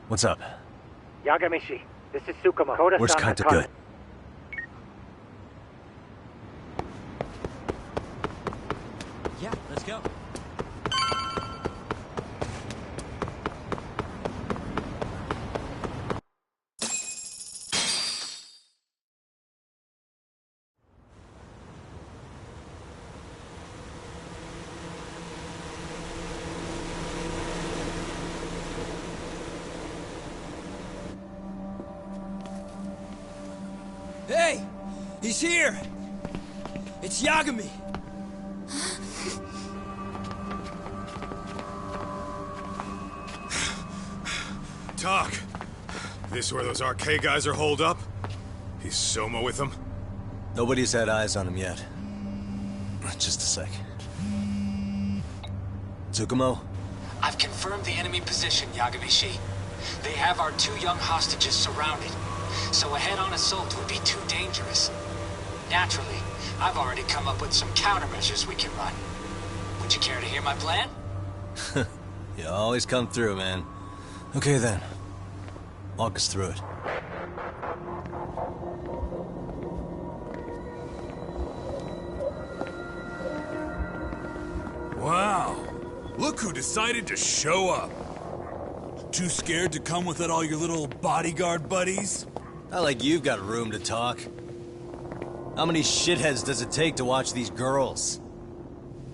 What's up? Yagamishi, this is Tsukuma. Where's kinda good? Yeah, let's go. Hey! He's here! It's Yagami! Talk. This where those arcade guys are holed up? He's Soma with them? Nobody's had eyes on him yet. Just a sec. Tsukumo? I've confirmed the enemy position, Yagamishi. They have our 2 young hostages surrounded, so a head-on assault would be too dangerous. Naturally, I've already come up with some countermeasures we can run. Would you care to hear my plan? You always come through, man. Okay then. Walk us through it. Wow. Look who decided to show up. Too scared to come without all your little bodyguard buddies? Not like you've got room to talk. How many shitheads does it take to watch these girls?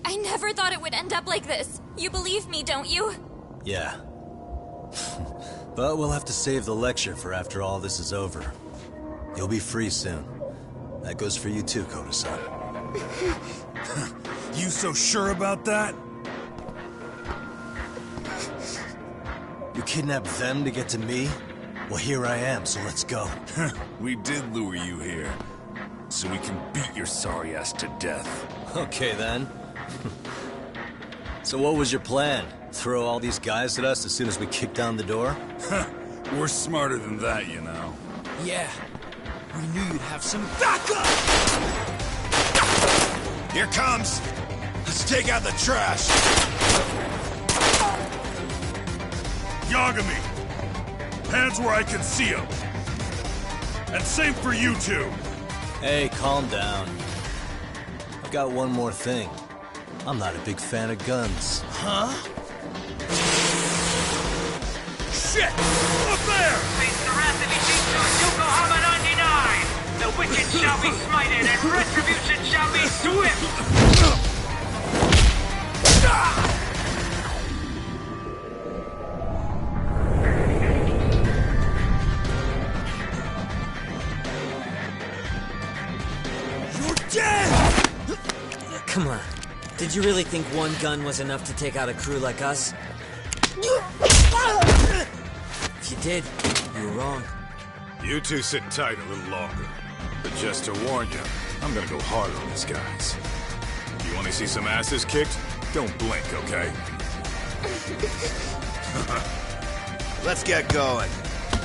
I never thought it would end up like this. You believe me, don't you? Yeah. But we'll have to save the lecture for after all this is over. You'll be free soon. That goes for you too, Koda-san. You so sure about that? You kidnapped them to get to me? Well, here I am, so let's go. We did lure you here, so we can beat your sorry ass to death. Okay, then. So what was your plan? Throw all these guys at us as soon as we kick down the door? We're smarter than that, you know. Yeah. We knew you'd have some backup! Here comes! Let's take out the trash! Yagami! Hands where I can see them! And same for you two! Hey, calm down. I've got one more thing. I'm not a big fan of guns. Huh? Shit! Up there! Face the wrath of Ijincho Yokohama 99! The wicked shall be smited and retribution shall be swift! You're dead! Come on. Did you really think one gun was enough to take out a crew like us? If you did, you were wrong. You two sit tight a little longer. But just to warn you, I'm gonna go hard on these guys. You wanna see some asses kicked? Don't blink, okay? Let's get going.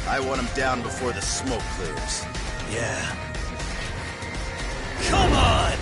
I want him down before the smoke clears. Yeah. Come on!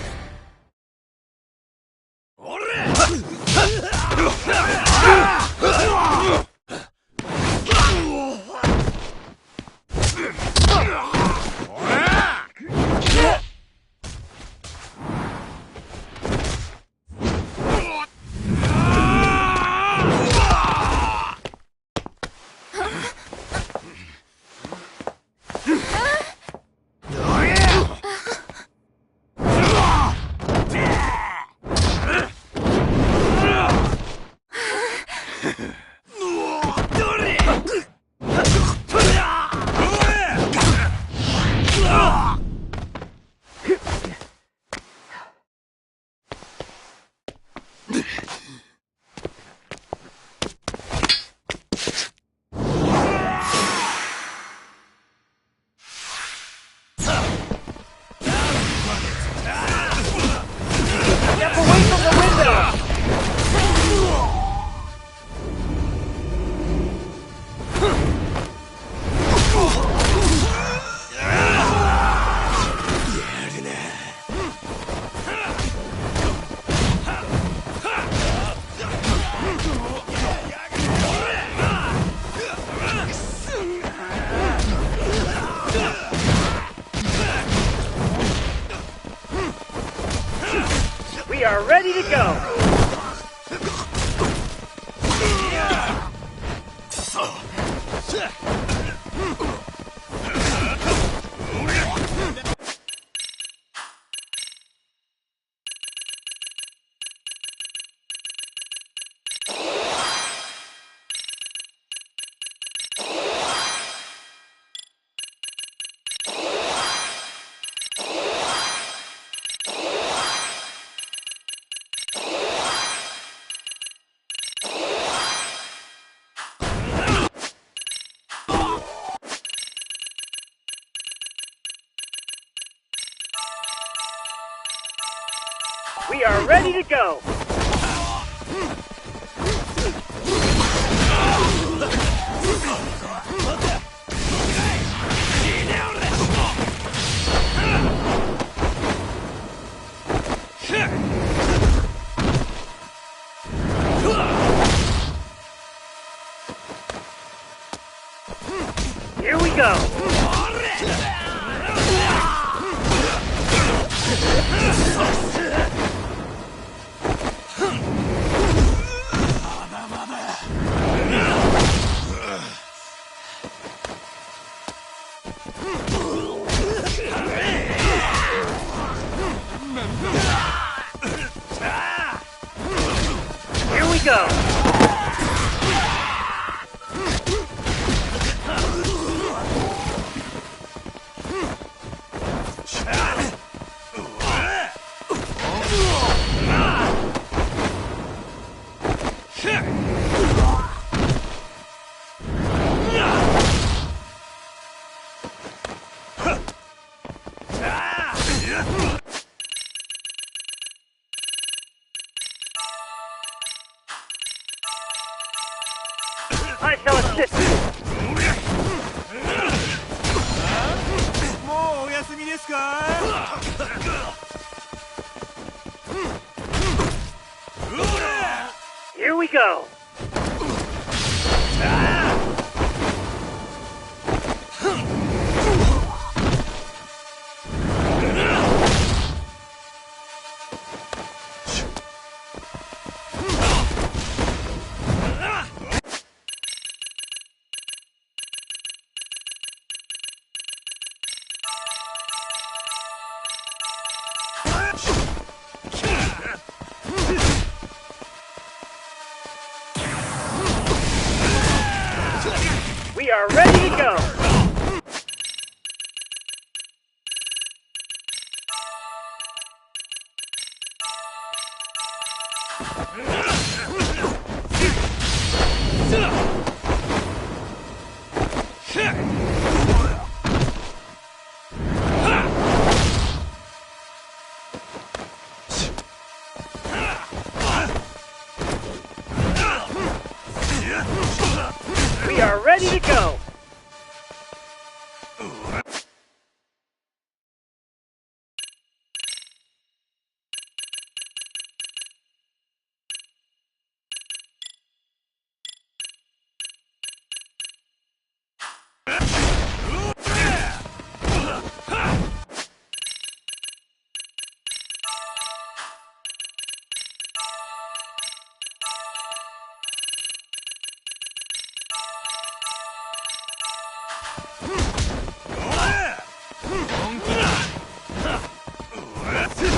ready to go. Here we go. Here we go. I shall assist you. もうお休みですか Here we go. We are ready to go. We are ready to go.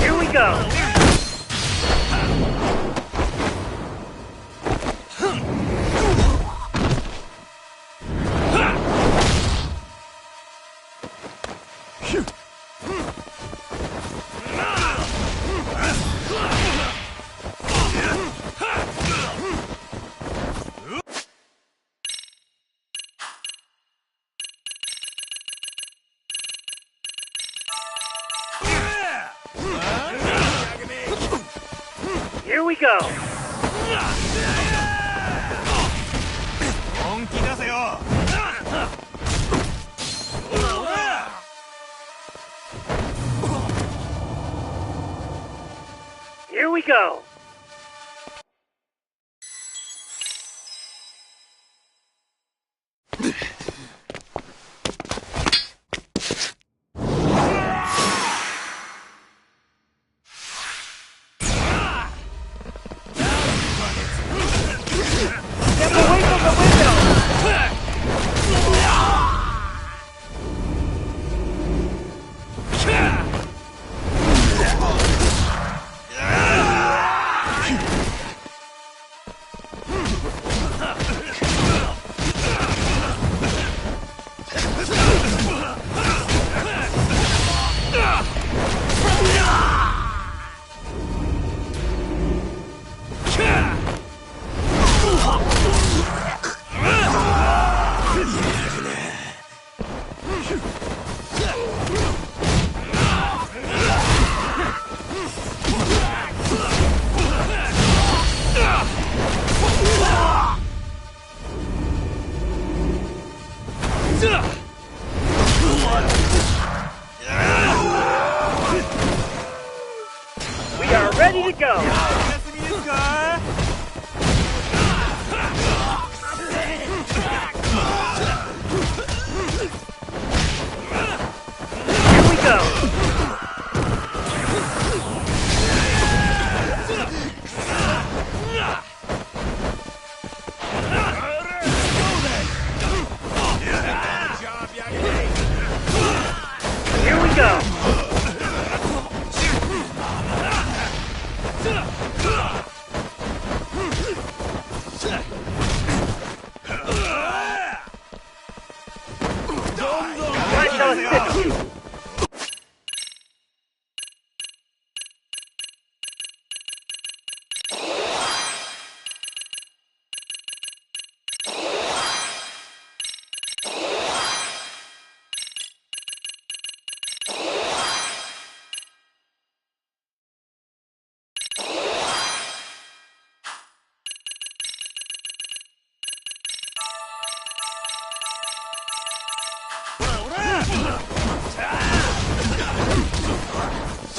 Here we go. Here we go. 本気出せよ Here we go. Step away from the window.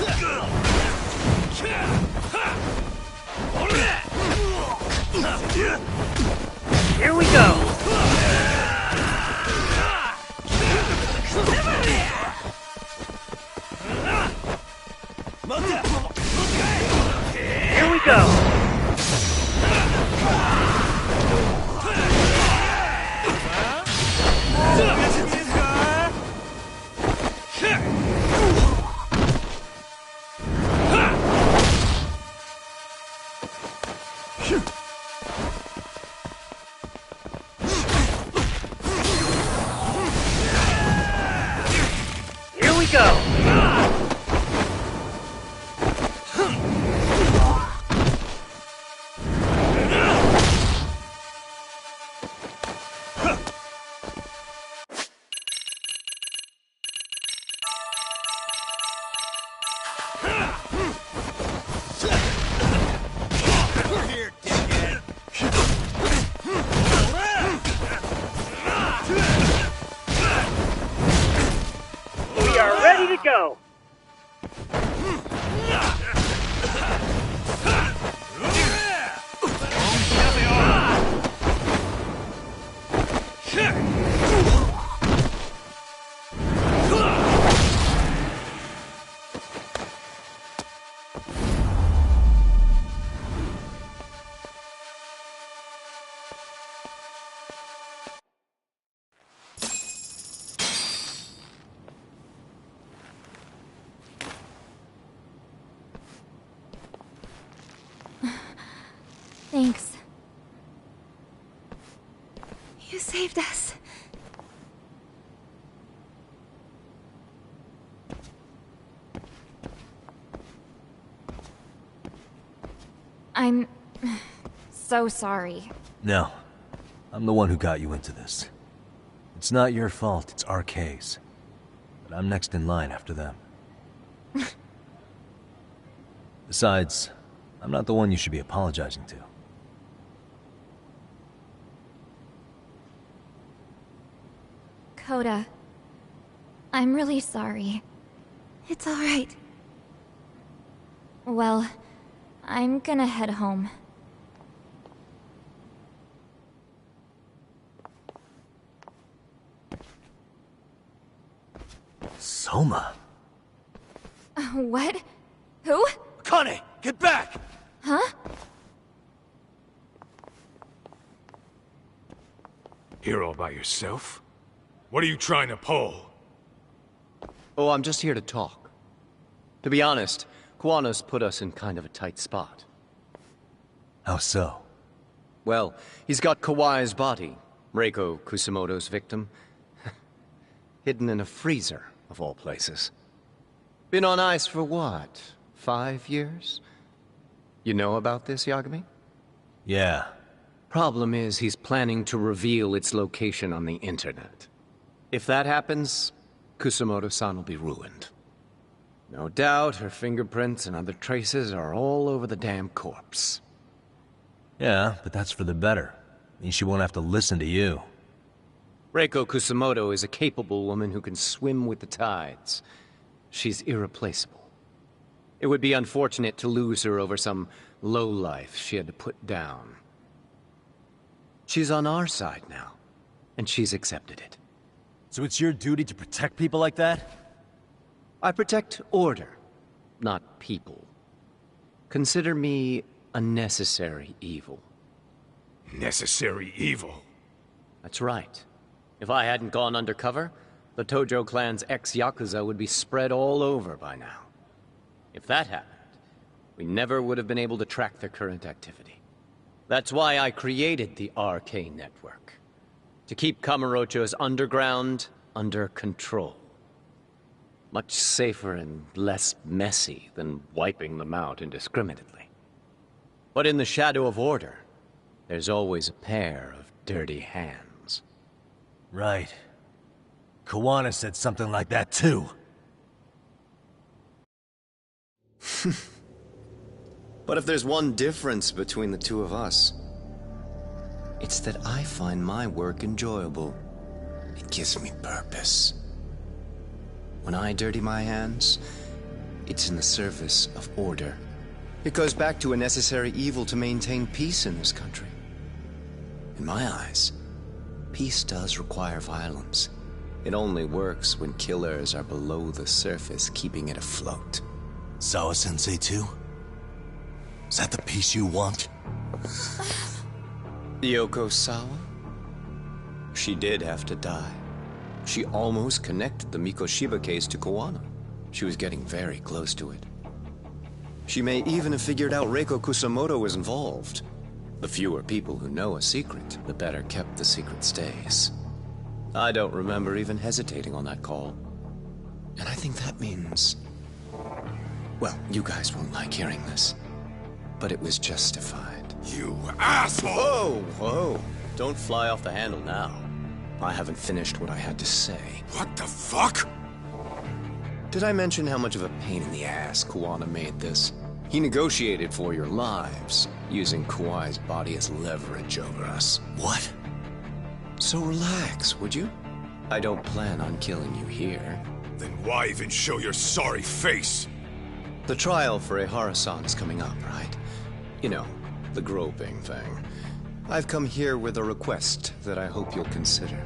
Here we go! Here we go! Here we go! We are ready to go! Thanks. You saved us. I'm so sorry. No. I'm the one who got you into this. It's not your fault, it's RK's. But I'm next in line after them. Besides, I'm not the one you should be apologizing to. Coda, I'm really sorry. It's all right. Well, I'm gonna head home. Soma? What? Who? Kane, get back! Huh? Here all by yourself? What are you trying to pull? Oh, I'm just here to talk. To be honest, Kuwano's put us in kind of a tight spot. How so? Well, he's got Kawai's body, Reiko Kusamoto's victim, hidden in a freezer, of all places. Been on ice for what, 5 years? You know about this, Yagami? Yeah. Problem is, he's planning to reveal its location on the internet. If that happens, Kusamoto-san will be ruined. No doubt her fingerprints and other traces are all over the damn corpse. Yeah, but that's for the better. Means she won't have to listen to you. Reiko Kusamoto is a capable woman who can swim with the tides. She's irreplaceable. It would be unfortunate to lose her over some lowlife she had to put down. She's on our side now, and she's accepted it. So it's your duty to protect people like that? I protect order, not people. Consider me a necessary evil. Necessary evil? That's right. If I hadn't gone undercover, the Tojo clan's ex-Yakuza would be spread all over by now. If that happened, we never would have been able to track their current activity. That's why I created the RK network. To keep Kamurocho's underground under control. Much safer and less messy than wiping them out indiscriminately. But in the shadow of order, there's always a pair of dirty hands. Right. Kuwana said something like that too. But if there's one difference between the two of us, it's that I find my work enjoyable. It gives me purpose. When I dirty my hands, It's in the service of order. It goes back to a necessary evil to maintain peace in this country. In my eyes, peace does require violence. It only works when killers are below the surface, keeping it afloat. Sawa-sensei too? Is that the peace you want? Yoko Sawa? She did have to die. She almost connected the Mikoshiba case to Koano. She was getting very close to it. She may even have figured out Reiko Kusamoto was involved. The fewer people who know a secret, the better kept the secret stays. I don't remember even hesitating on that call. And I think that means... Well, you guys won't like hearing this, but it was justified. You asshole! Whoa, whoa. Don't fly off the handle now. I haven't finished what I had to say. What the fuck? Did I mention how much of a pain in the ass Kuwana made this? He negotiated for your lives, using Kauai's body as leverage over us. What? So relax, would you? I don't plan on killing you here. Then why even show your sorry face? The trial for Ehara-san is coming up, right? You know, the groping thing. I've come here with a request that I hope you'll consider.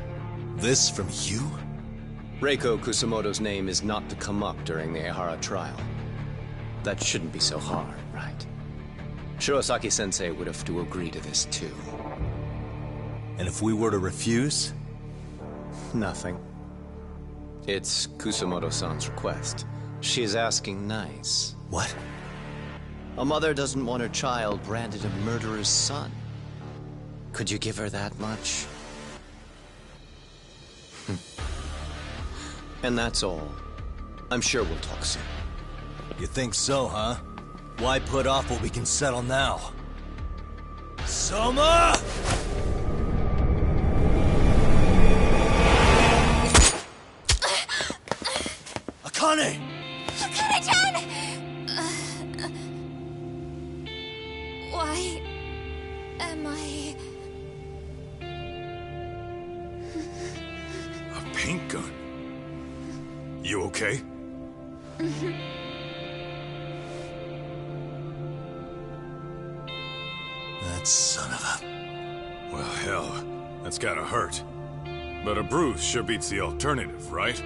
This from you? Reiko Kusamoto's name is not to come up during the Ehara trial. That shouldn't be so hard, right? Shirosaki-sensei would have to agree to this too. And if we were to refuse? Nothing. It's Kusamoto-san's request. She is asking nice. What? A mother doesn't want her child branded a murderer's son. Could you give her that much? And that's all. I'm sure we'll talk soon. You think so, huh? Why put off what we can settle now? Soma! Akane! Akane-chan! Why am I... A paint gun? You okay? That son of a... Well, hell, that's gotta hurt. But a bruise sure beats the alternative, right?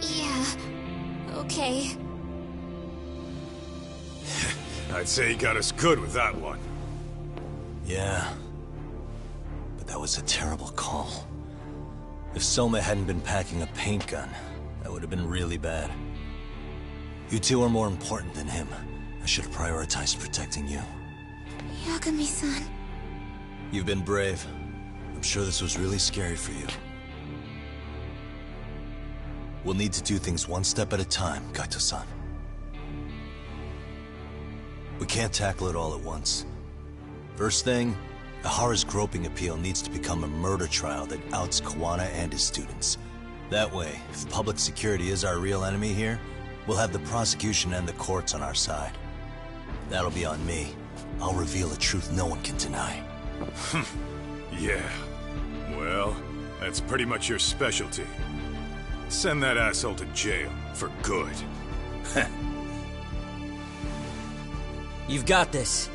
Yeah. Okay. I'd say you got us good with that one. Yeah. But that was a terrible call. If Soma hadn't been packing a paint gun, that would have been really bad. You two are more important than him. I should have prioritized protecting you. Yagami-san. You've been brave. I'm sure this was really scary for you. We'll need to do things one step at a time, Kaito-san. We can't tackle it all at once. First thing, Ahara's groping appeal needs to become a murder trial that outs Kawana and his students. That way, if public security is our real enemy here, we'll have the prosecution and the courts on our side. That'll be on me. I'll reveal a truth no one can deny. Yeah. Well, that's pretty much your specialty. Send that asshole to jail, for good. You've got this,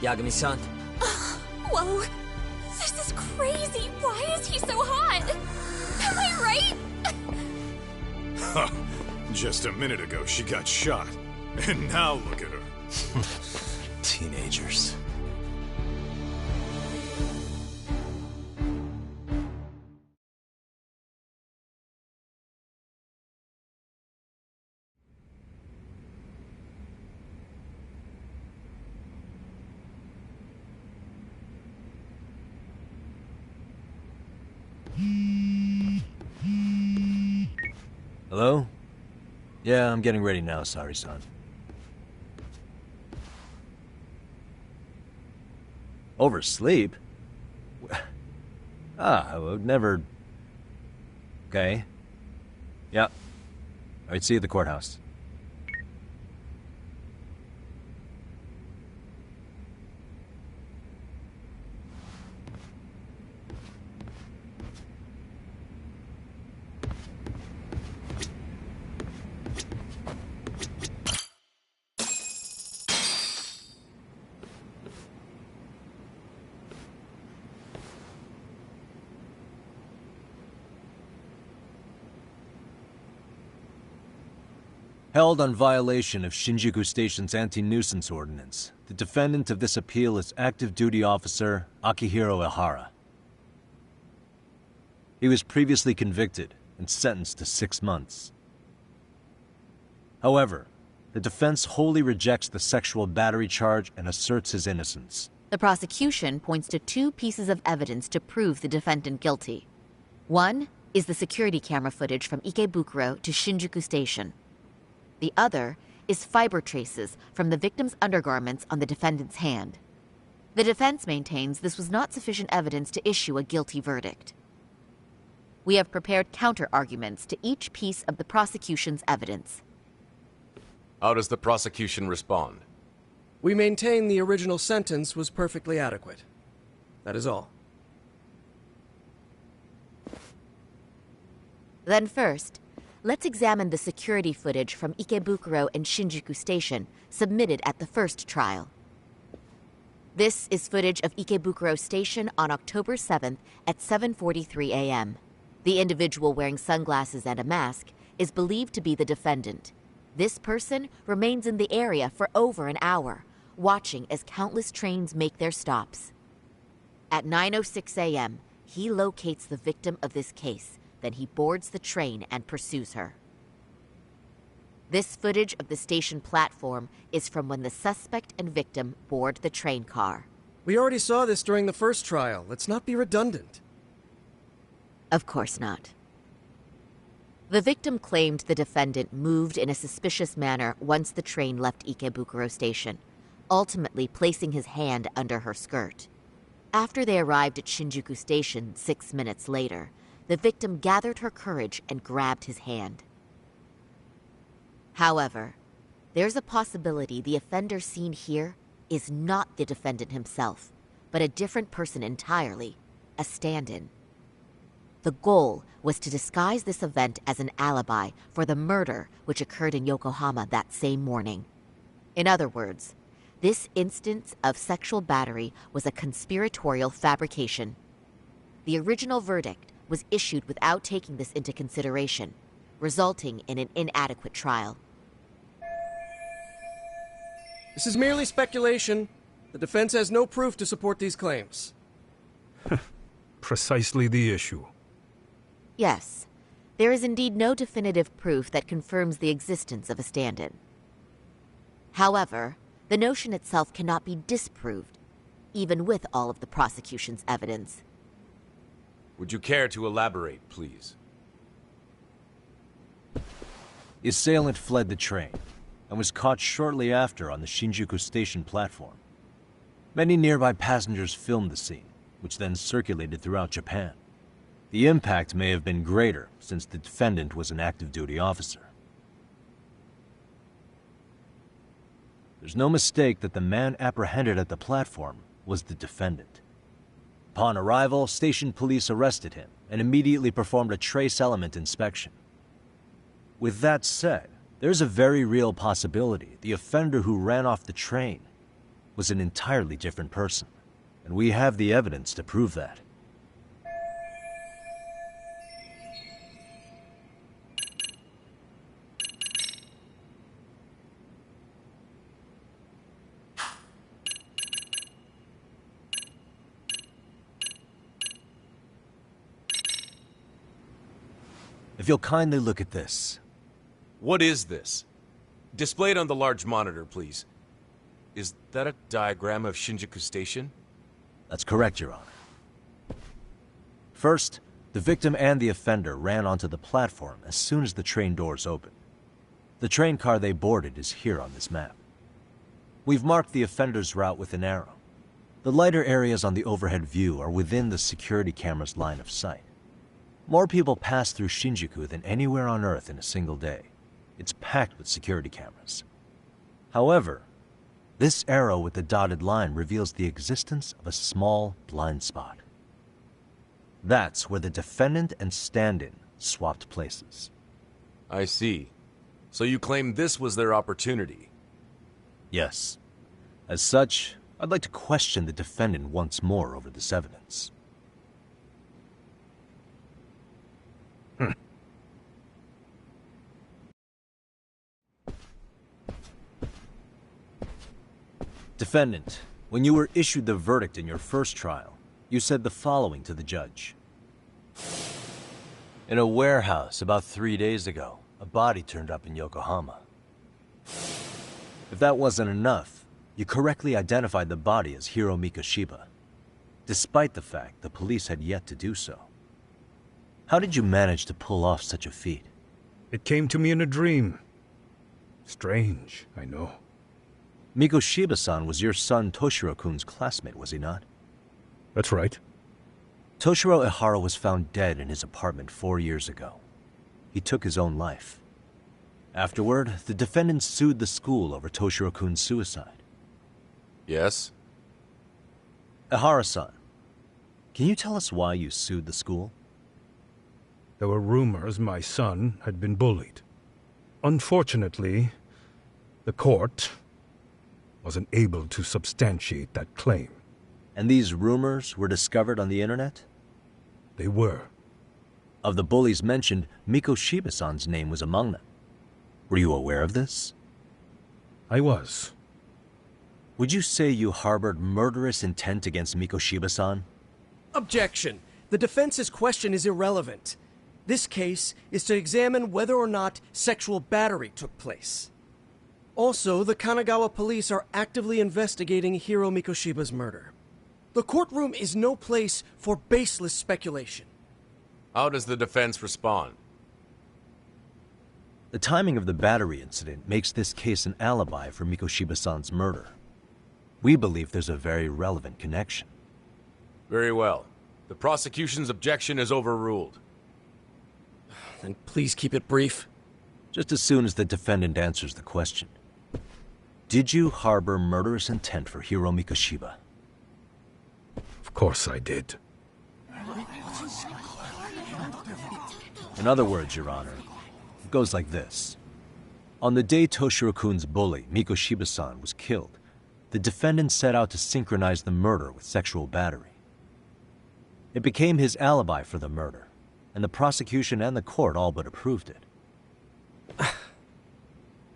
Yagami-san. Whoa. This is crazy. Why is he so hot? Am I right? Just a minute ago, she got shot. And now look at her. Teenagers. Hello? Yeah, I'm getting ready now, sorry-san. Oversleep? I would never... Okay. Yep. Alright, see you at the courthouse. Held on violation of Shinjuku Station's anti-nuisance ordinance, the defendant of this appeal is active duty officer Akihiro Ihara. He was previously convicted and sentenced to 6 months. However, the defense wholly rejects the sexual battery charge and asserts his innocence. The prosecution points to 2 pieces of evidence to prove the defendant guilty. One is the security camera footage from Ikebukuro to Shinjuku Station. The other is fiber traces from the victim's undergarments on the defendant's hand. The defense maintains this was not sufficient evidence to issue a guilty verdict. We have prepared counter-arguments to each piece of the prosecution's evidence. How does the prosecution respond? We maintain the original sentence was perfectly adequate. That is all. Then first, let's examine the security footage from Ikebukuro and Shinjuku Station submitted at the first trial. This is footage of Ikebukuro Station on October 7th at 7:43 a.m. The individual wearing sunglasses and a mask is believed to be the defendant. This person remains in the area for over an hour, watching as countless trains make their stops. At 9:06 a.m., he locates the victim of this case. Then he boards the train and pursues her. This footage of the station platform is from when the suspect and victim board the train car. We already saw this during the first trial. Let's not be redundant. Of course not. The victim claimed the defendant moved in a suspicious manner once the train left Ikebukuro Station, ultimately placing his hand under her skirt. After they arrived at Shinjuku Station 6 minutes later, the victim gathered her courage and grabbed his hand. However, there's a possibility the offender seen here is not the defendant himself, but a different person entirely, a stand-in. The goal was to disguise this event as an alibi for the murder which occurred in Yokohama that same morning. In other words, this instance of sexual battery was a conspiratorial fabrication. The original verdict was issued without taking this into consideration, resulting in an inadequate trial. This is merely speculation. The defense has no proof to support these claims. Precisely the issue. Yes, there is indeed no definitive proof that confirms the existence of a stand-in. However, the notion itself cannot be disproved, even with all of the prosecution's evidence. Would you care to elaborate, please? The assailant fled the train and was caught shortly after on the Shinjuku Station platform. Many nearby passengers filmed the scene, which then circulated throughout Japan. The impact may have been greater since the defendant was an active duty officer. There's no mistake that the man apprehended at the platform was the defendant. Upon arrival, station police arrested him and immediately performed a trace element inspection. With that said, there's a very real possibility the offender who ran off the train was an entirely different person, and we have the evidence to prove that. If you'll kindly look at this. What is this? Displayed on the large monitor, please. Is that a diagram of Shinjuku Station? That's correct, Your Honor. First, the victim and the offender ran onto the platform as soon as the train doors opened. The train car they boarded is here on this map. We've marked the offender's route with an arrow. The lighter areas on the overhead view are within the security camera's line of sight. More people pass through Shinjuku than anywhere on Earth in a single day. It's packed with security cameras. However, this arrow with the dotted line reveals the existence of a small blind spot. That's where the defendant and stand-in swapped places. I see. So you claim this was their opportunity? Yes. As such, I'd like to question the defendant once more over this evidence. Defendant, when you were issued the verdict in your first trial, you said the following to the judge. In a warehouse about 3 days ago, a body turned up in Yokohama. If that wasn't enough, you correctly identified the body as Hiro Mikoshiba, despite the fact the police had yet to do so. How did you manage to pull off such a feat? It came to me in a dream. Strange, I know. Mikoshiba-san was your son Toshiro-kun's classmate, was he not? That's right. Toshiro Ihara was found dead in his apartment 4 years ago. He took his own life. Afterward, the defendant sued the school over Toshiro-kun's suicide. Yes? Ihara-san, can you tell us why you sued the school? There were rumors my son had been bullied. Unfortunately, the court wasn't able to substantiate that claim. And these rumors were discovered on the internet? They were. Of the bullies mentioned, Mikoshiba-san's name was among them. Were you aware of this? I was. Would you say you harbored murderous intent against Mikoshiba-san? Objection. The defense's question is irrelevant. This case is to examine whether or not sexual battery took place. Also, the Kanagawa police are actively investigating Hiro Mikoshiba's murder. The courtroom is no place for baseless speculation. How does the defense respond? The timing of the battery incident makes this case an alibi for Mikoshiba-san's murder. We believe there's a very relevant connection. Very well. The prosecution's objection is overruled. Then please keep it brief. Just as soon as the defendant answers the question. Did you harbor murderous intent for Hiro Mikoshiba? Of course I did. In other words, Your Honor, it goes like this. On the day Toshiro-kun's bully, Mikoshiba-san, was killed, the defendant set out to synchronize the murder with sexual battery. It became his alibi for the murder, and the prosecution and the court all but approved it.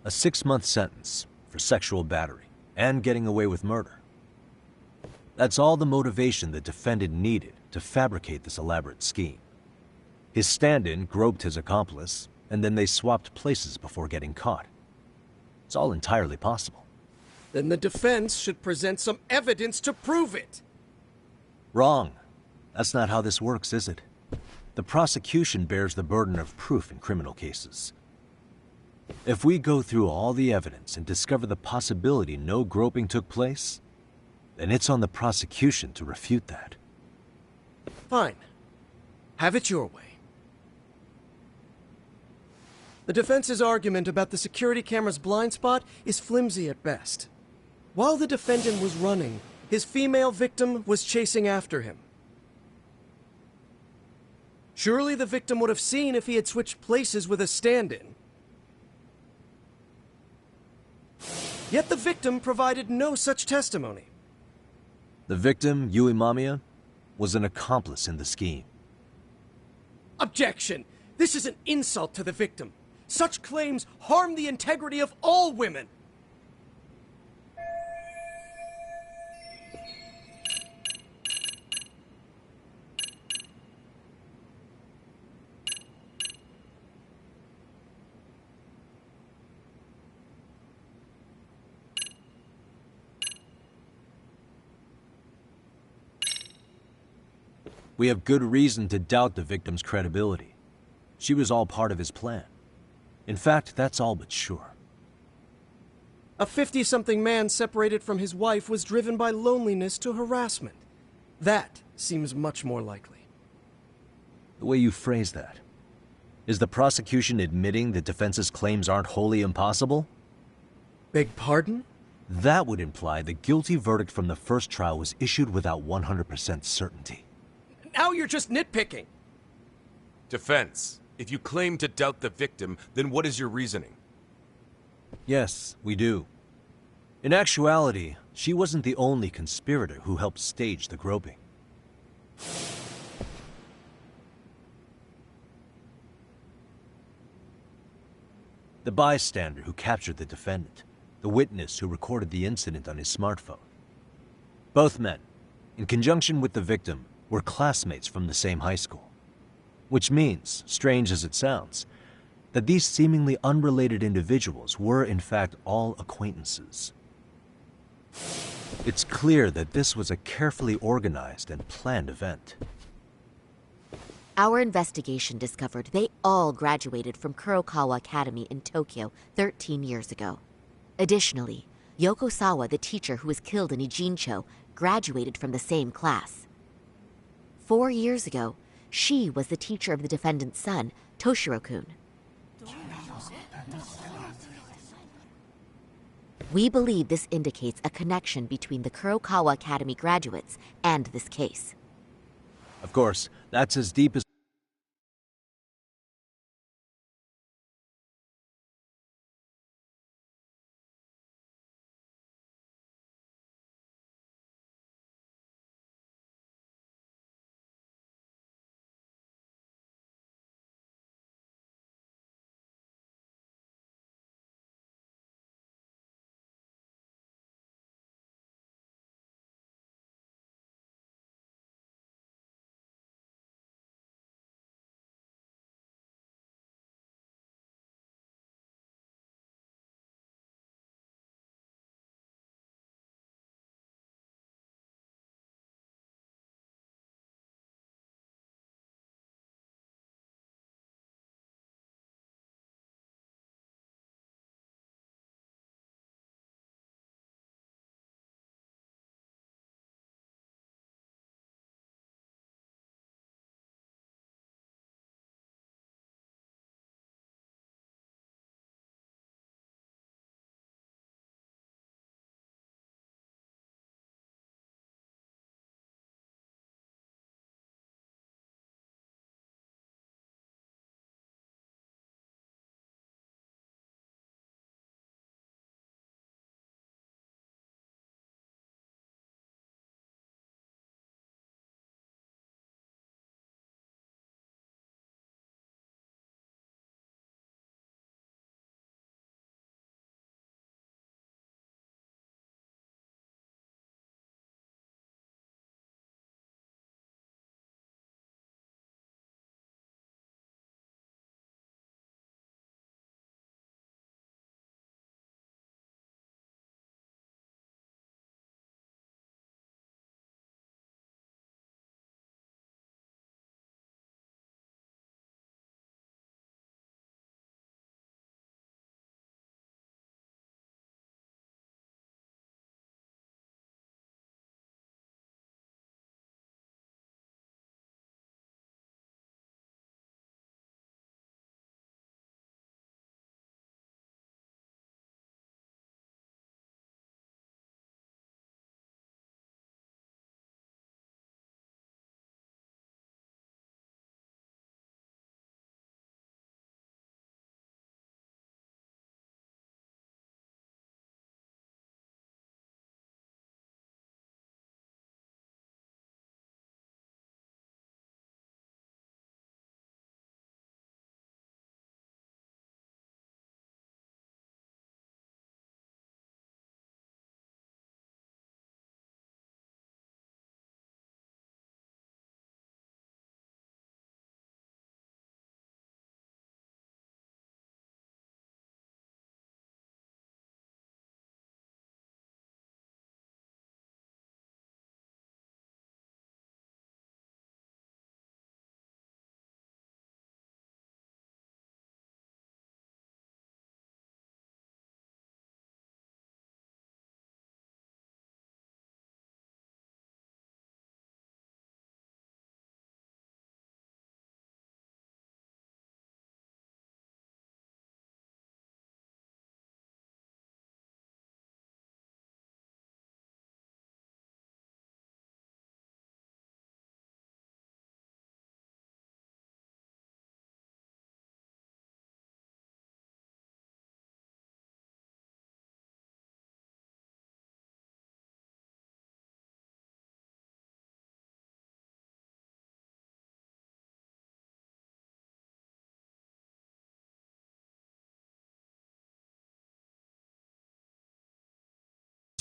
A 6-month sentence for sexual battery and getting away with murder. That's all the motivation the defendant needed to fabricate this elaborate scheme. His stand-in groped his accomplice, and then they swapped places before getting caught. It's all entirely possible. Then the defense should present some evidence to prove it. Wrong. That's not how this works, is it? The prosecution bears the burden of proof in criminal cases. If we go through all the evidence and discover the possibility no groping took place, then it's on the prosecution to refute that. Fine. Have it your way. The defense's argument about the security camera's blind spot is flimsy at best. While the defendant was running, his female victim was chasing after him. Surely the victim would have seen if he had switched places with a stand-in. Yet the victim provided no such testimony. The victim, Yui Mamiya, was an accomplice in the scheme. Objection! This is an insult to the victim. Such claims harm the integrity of all women. We have good reason to doubt the victim's credibility. She was all part of his plan. In fact, that's all but sure. A 50-something man separated from his wife was driven by loneliness to harassment. That seems much more likely. The way you phrase that. Is the prosecution admitting the defense's claims aren't wholly impossible? Beg pardon? That would imply the guilty verdict from the first trial was issued without 100% certainty. Now you're just nitpicking. Defense, if you claim to doubt the victim, then what is your reasoning? Yes, we do. In actuality, she wasn't the only conspirator who helped stage the groping. The bystander who captured the defendant. the witness who recorded the incident on his smartphone. Both men, in conjunction with the victim, were classmates from the same high school. Which means, strange as it sounds, that these seemingly unrelated individuals were in fact all acquaintances. It's clear that this was a carefully organized and planned event. Our investigation discovered they all graduated from Kurokawa Academy in Tokyo 13 years ago. Additionally, Yoko Sawa, the teacher who was killed in Ijincho, graduated from the same class. 4 years ago, she was the teacher of the defendant's son, Toshiro-kun. We believe this indicates a connection between the Kurokawa Academy graduates and this case. Of course, that's as deep as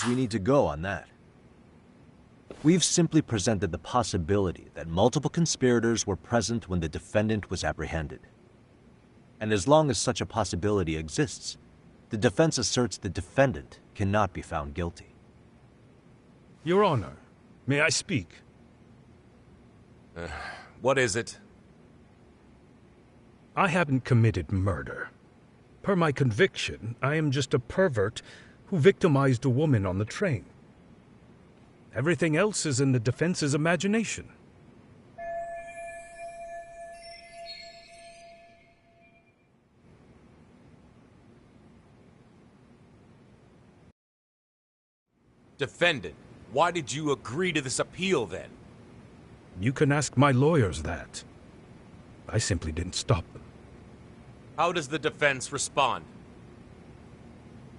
we need to go on that. We've simply presented the possibility that multiple conspirators were present when the defendant was apprehended. And as long as such a possibility exists, the defense asserts the defendant cannot be found guilty. Your Honor, may I speak? What is it? I haven't committed murder. Per my conviction, I am just a pervert who victimized a woman on the train. Everything else is in the defense's imagination. Defendant, why did you agree to this appeal then? You can ask my lawyers that. I simply didn't stop them. How does the defense respond?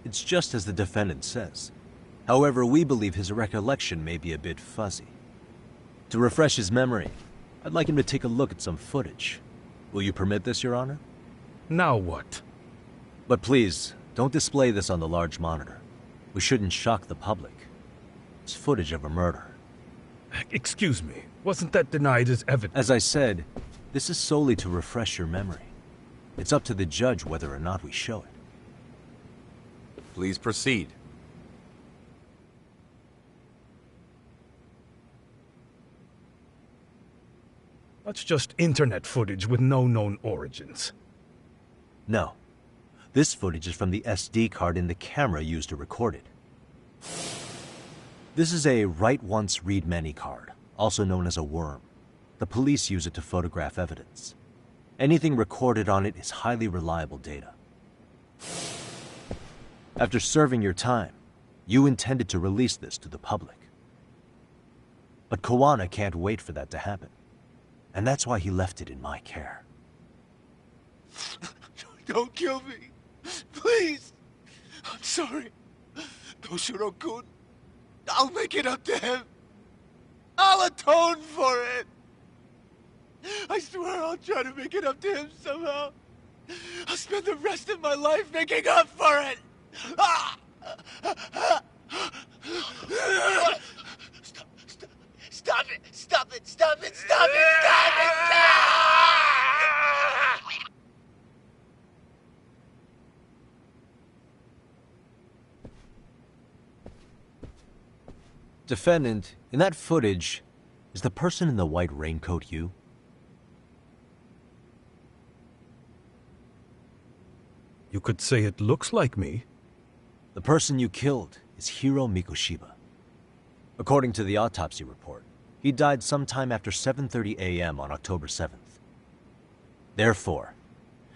It's just as the defendant says. However, we believe his recollection may be a bit fuzzy. To refresh his memory, I'd like him to take a look at some footage. Will you permit this, Your Honor? Now what? But please, don't display this on the large monitor. We shouldn't shock the public. It's footage of a murder. Excuse me, wasn't that denied as evidence? As I said, this is solely to refresh your memory. It's up to the judge whether or not we show it. Please proceed. That's just internet footage with no known origins. No. This footage is from the SD card in the camera used to record it. This is a write once, read many card, also known as a worm. The police use it to photograph evidence. Anything recorded on it is highly reliable data. After serving your time, you intended to release this to the public. But Kawana can't wait for that to happen. And that's why he left it in my care. Don't kill me. Please. I'm sorry. Toshiro-kun. I'll make it up to him. I'll atone for it. I swear I'll try to make it up to him somehow. I'll spend the rest of my life making up for it. Stop it! Stop it! Stop it! Stop it! Stop it! Defendant, in that footage, is the person in the white raincoat you? You could say it looks like me. The person you killed is Hiro Mikoshiba. According to the autopsy report, he died sometime after 7:30 a.m. on October 7th. Therefore,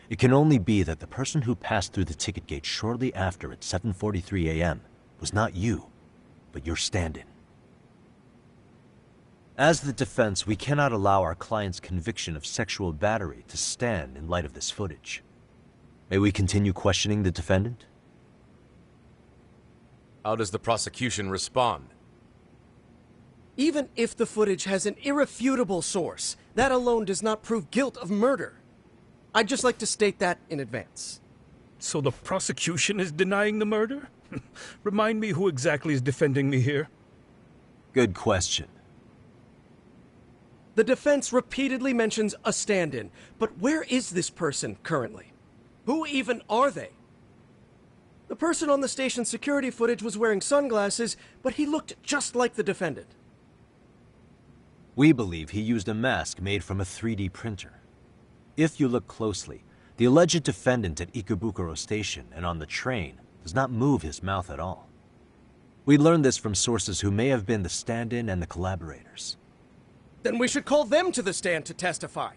it can only be that the person who passed through the ticket gate shortly after at 7:43 a.m. was not you, but your stand-in. As the defense, we cannot allow our client's conviction of sexual battery to stand in light of this footage. May we continue questioning the defendant? How does the prosecution respond? Even if the footage has an irrefutable source, that alone does not prove guilt of murder. I'd just like to state that in advance. So the prosecution is denying the murder? Remind me who exactly is defending me here? Good question. The defense repeatedly mentions a stand-in, but where is this person currently? Who even are they? The person on the station's security footage was wearing sunglasses, but he looked just like the defendant. We believe he used a mask made from a 3D printer. If you look closely, the alleged defendant at Ikebukuro Station and on the train does not move his mouth at all. We learned this from sources who may have been the stand-in and the collaborators. Then we should call them to the stand to testify.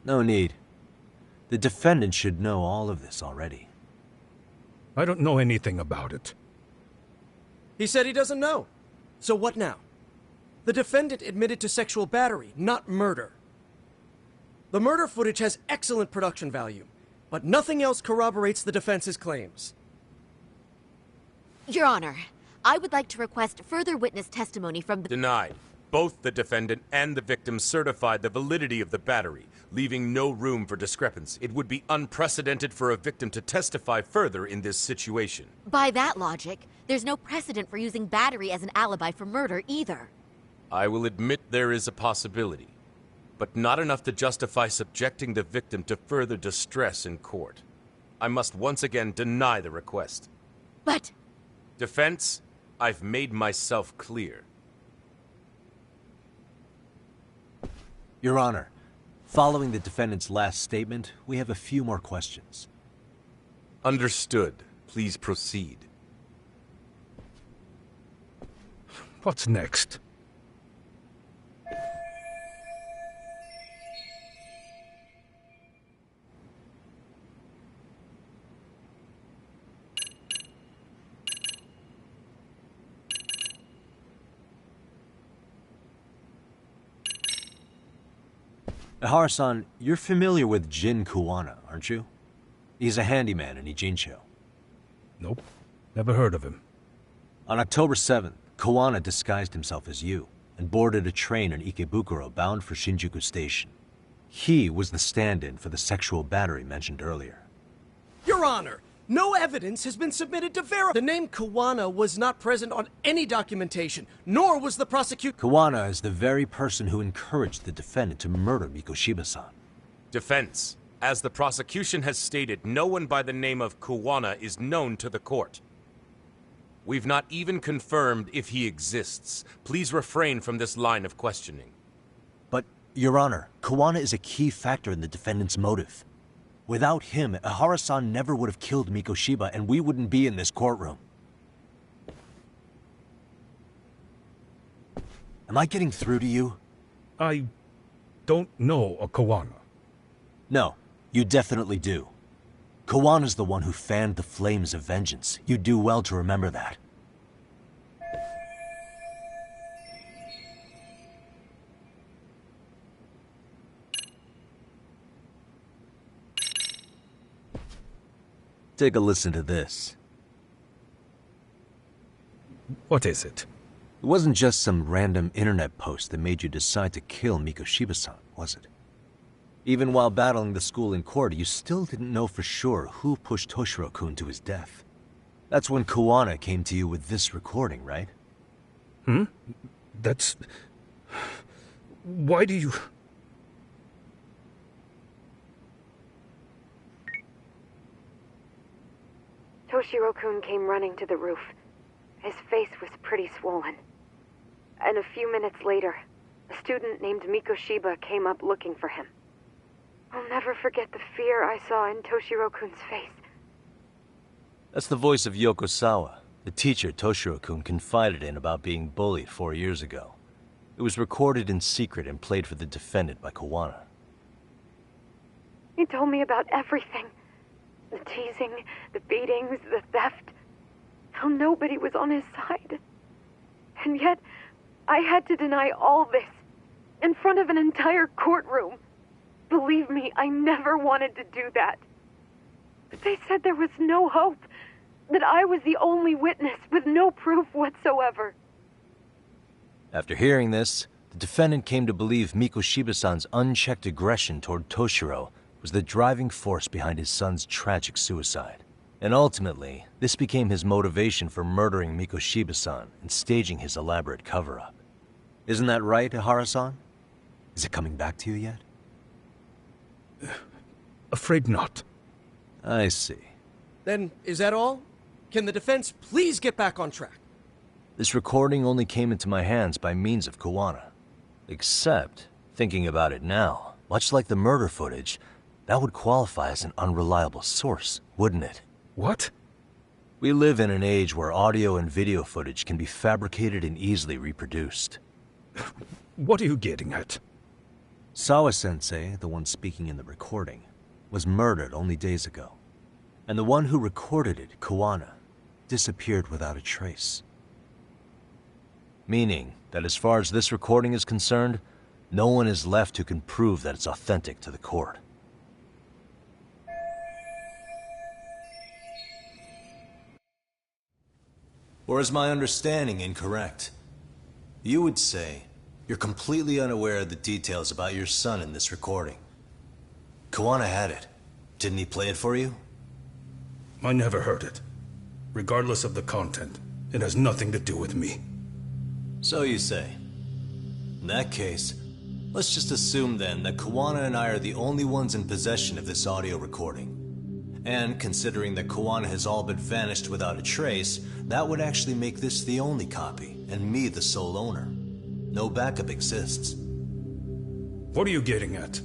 No need. The defendant should know all of this already. I don't know anything about it. He said he doesn't know. So what now? The defendant admitted to sexual battery, not murder. The murder footage has excellent production value, but nothing else corroborates the defense's claims. Your Honor, I would like to request further witness testimony from the— Denied. both the defendant and the victim certified the validity of the battery, leaving no room for discrepancy. It would be unprecedented for a victim to testify further in this situation. By that logic, there's no precedent for using battery as an alibi for murder either. I will admit there is a possibility, but not enough to justify subjecting the victim to further distress in court. I must once again deny the request. But... Defense, I've made myself clear. Your Honor, following the defendant's last statement, we have a few more questions. Understood. Please proceed. What's next? Ihara-san, you're familiar with Jin Kuwana, aren't you? He's a handyman in Ijincho. Nope. Never heard of him. On October 7th, Kuwana disguised himself as you and boarded a train in Ikebukuro bound for Shinjuku Station. He was the stand-in for the sexual battery mentioned earlier. Your Honor, no evidence has been submitted to verify. The name Kuwana was not present on any documentation, nor was the prosecution. Kuwana is the very person who encouraged the defendant to murder Mikoshiba-san. Defense. As the prosecution has stated, no one by the name of Kuwana is known to the court. We've not even confirmed if he exists. Please refrain from this line of questioning. But, Your Honor, Kuwana is a key factor in the defendant's motive. Without him, Ihara-san never would have killed Mikoshiba, and we wouldn't be in this courtroom. Am I getting through to you? I don't know a Kuwana. No, you definitely do. Kawana's the one who fanned the flames of vengeance. You do well to remember that. Take a listen to this. What is it? It wasn't just some random internet post that made you decide to kill Mikoshiba-san, was it? Even while battling the school in court, you still didn't know for sure who pushed Toshiro-kun to his death. That's when Kuwana came to you with this recording, right? That's... Why do you... Toshiro-kun came running to the roof. His face was pretty swollen. And a few minutes later, a student named Mikoshiba came up looking for him. I'll never forget the fear I saw in Toshiro-kun's face. That's the voice of Yokosawa, the teacher Toshiro-kun confided in about being bullied 4 years ago. It was recorded in secret and played for the defendant by Kuwana. He told me about everything. The teasing, the beatings, the theft. How nobody was on his side. And yet, I had to deny all this in front of an entire courtroom. Believe me, I never wanted to do that. But they said there was no hope, that I was the only witness with no proof whatsoever. After hearing this, the defendant came to believe Mikoshiba-san's unchecked aggression toward Toshiro was the driving force behind his son's tragic suicide. And ultimately, this became his motivation for murdering Mikoshiba-san and staging his elaborate cover-up. Isn't that right, Ihara-san? Is it coming back to you yet? Afraid not. I see. Then, is that all? Can the defense please get back on track? This recording only came into my hands by means of Kuwana. Except, thinking about it now, much like the murder footage, that would qualify as an unreliable source, wouldn't it? What? We live in an age where audio and video footage can be fabricated and easily reproduced. What are you getting at? Sawa-sensei, the one speaking in the recording, was murdered only days ago. And the one who recorded it, Kuwana, disappeared without a trace. Meaning that as far as this recording is concerned, no one is left who can prove that it's authentic to the court. Or is my understanding incorrect? You would say You're completely unaware of the details about your son in this recording. Kawana had it. Didn't he play it for you? I never heard it. Regardless of the content, it has nothing to do with me. So you say. In that case, let's just assume then that Kawana and I are the only ones in possession of this audio recording. And considering that Kawana has all but vanished without a trace, that would actually make this the only copy, and me the sole owner. No backup exists. What are you getting at?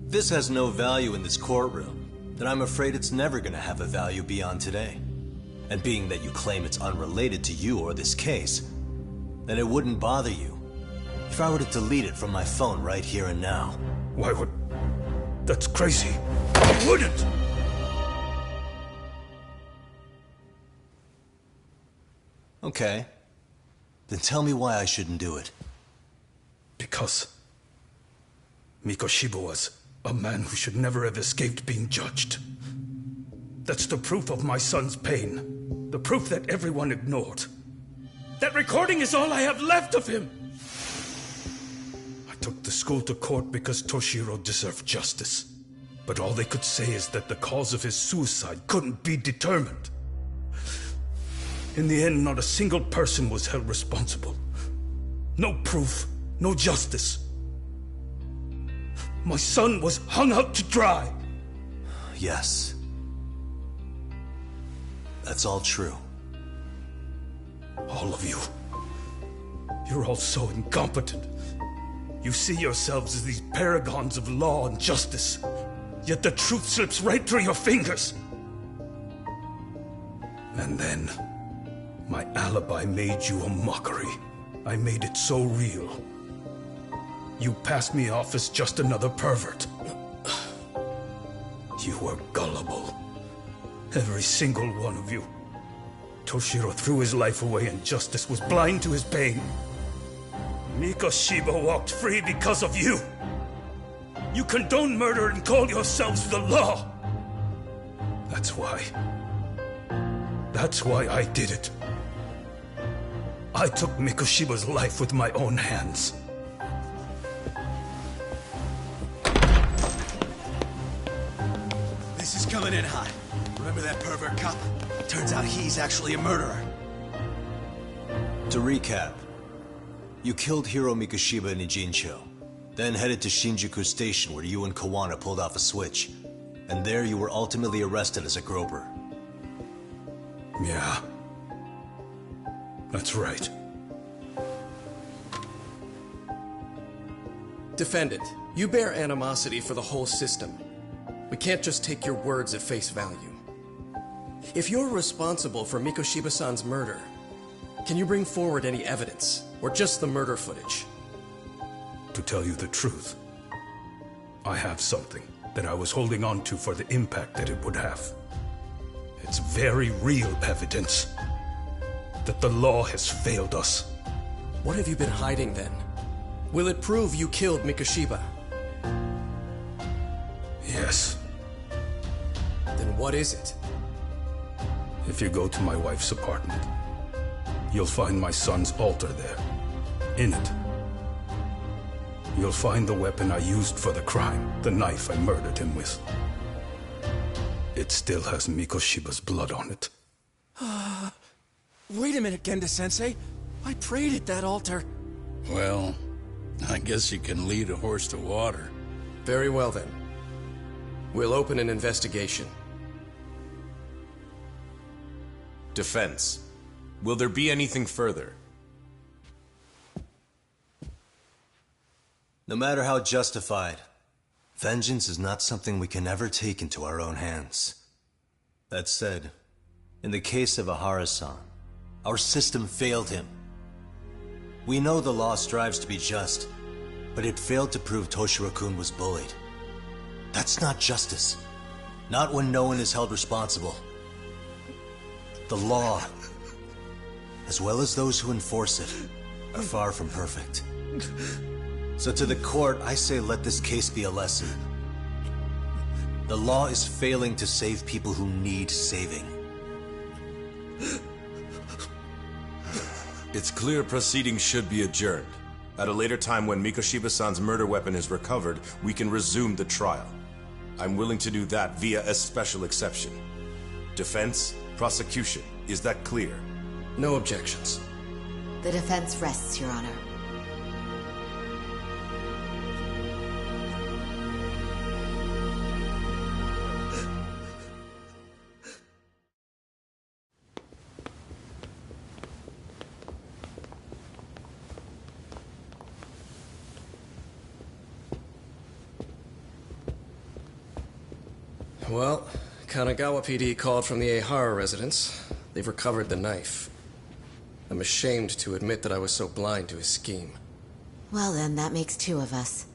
This has no value in this courtroom, then I'm afraid it's never gonna have a value beyond today. And being that you claim it's unrelated to you or this case, then it wouldn't bother you if I were to delete it from my phone right here and now. Why would... That's crazy. I wouldn't! Okay. Then tell me why I shouldn't do it. Because Mikoshiba was a man who should never have escaped being judged. That's the proof of my son's pain. The proof that everyone ignored. That recording is all I have left of him! I took the school to court because Toshiro deserved justice. But all they could say is that the cause of his suicide couldn't be determined. In the end, not a single person was held responsible. No proof, no justice. My son was hung out to dry. Yes. That's all true. All of you. You're all so incompetent. You see yourselves as these paragons of law and justice. Yet the truth slips right through your fingers. And then, my alibi made you a mockery. I made it so real. You passed me off as just another pervert. You were gullible. Every single one of you. Toshiro threw his life away and justice was blind to his pain. Mikoshiba walked free because of you. You condone murder and call yourselves the law. That's why I did it. I took Mikoshiba's life with my own hands. This is coming in hot. Remember that pervert cop? Turns out he's actually a murderer. To recap, you killed Hiro Mikoshiba in Ijincho, then headed to Shinjuku Station where you and Kawana pulled off a switch. And there you were ultimately arrested as a groper. Yeah. That's right. Defendant, you bear animosity for the whole system. We can't just take your words at face value. If you're responsible for Mikoshiba-san's murder, can you bring forward any evidence, or just the murder footage? To tell you the truth, I have something that I was holding on to for the impact that it would have. It's very real evidence that the law has failed us. What have you been hiding then? Will it prove you killed Mikoshiba? Yes. Then what is it? If you go to my wife's apartment, you'll find my son's altar there. In it, you'll find the weapon I used for the crime, the knife I murdered him with. It still has Mikoshiba's blood on it. Wait a minute, Genda-sensei. I prayed at that altar. Well, I guess you can lead a horse to water. Very well then. We'll open an investigation. Defense. Will there be anything further? No matter how justified, vengeance is not something we can ever take into our own hands. That said, in the case of Ahara-san, our system failed him. We know the law strives to be just, but it failed to prove Toshiro-kun was bullied. That's not justice. Not when no one is held responsible. The law, as well as those who enforce it, are far from perfect. So to the court, I say let this case be a lesson. The law is failing to save people who need saving. It's clear proceedings should be adjourned. At a later time when Mikoshiba-san's murder weapon is recovered, we can resume the trial. I'm willing to do that via a special exception. Defense, prosecution, is that clear? No objections. The defense rests, Your Honor. Well, Kanagawa PD called from the Ehara residence. They've recovered the knife. I'm ashamed to admit that I was so blind to his scheme. Well then, that makes two of us.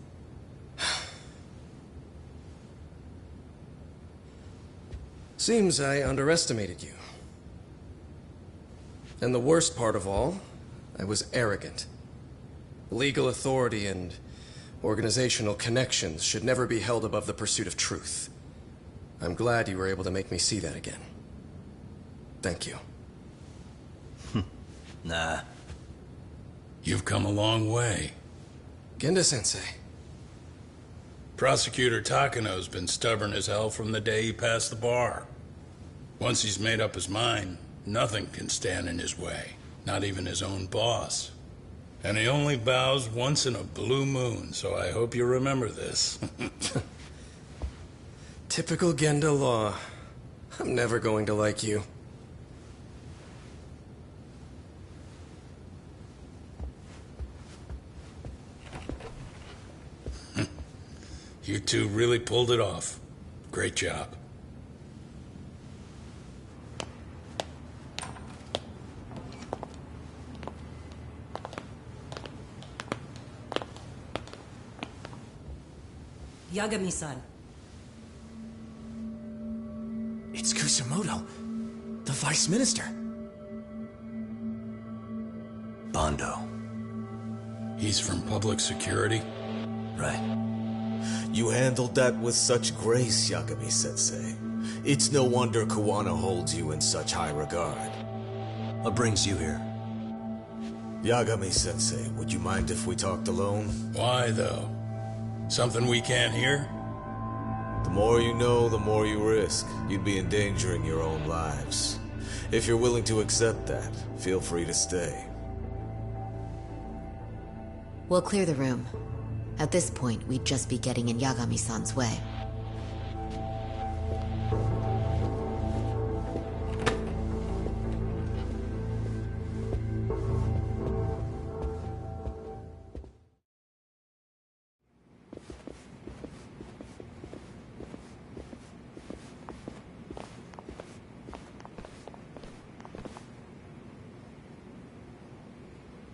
Seems I underestimated you. And the worst part of all, I was arrogant. Legal authority and organizational connections should never be held above the pursuit of truth. I'm glad you were able to make me see that again. Thank you. Nah. You've come a long way. Genda-sensei. Prosecutor Takano's been stubborn as hell from the day he passed the bar. Once he's made up his mind, nothing can stand in his way. Not even his own boss. And he only bows once in a blue moon, so I hope you remember this. Typical Genda law. I'm never going to like you. You two really pulled it off. Great job. Yagami-san. It's Kusumoto, the Vice Minister. Bondo. He's from public security? Right. You handled that with such grace, Yagami-sensei. It's no wonder Kawana holds you in such high regard. What brings you here? Yagami-sensei, would you mind if we talked alone? Why, though? Something we can't hear? The more you know, the more you risk. You'd be endangering your own lives. If you're willing to accept that, feel free to stay. We'll clear the room. At this point, we'd just be getting in Yagami-san's way.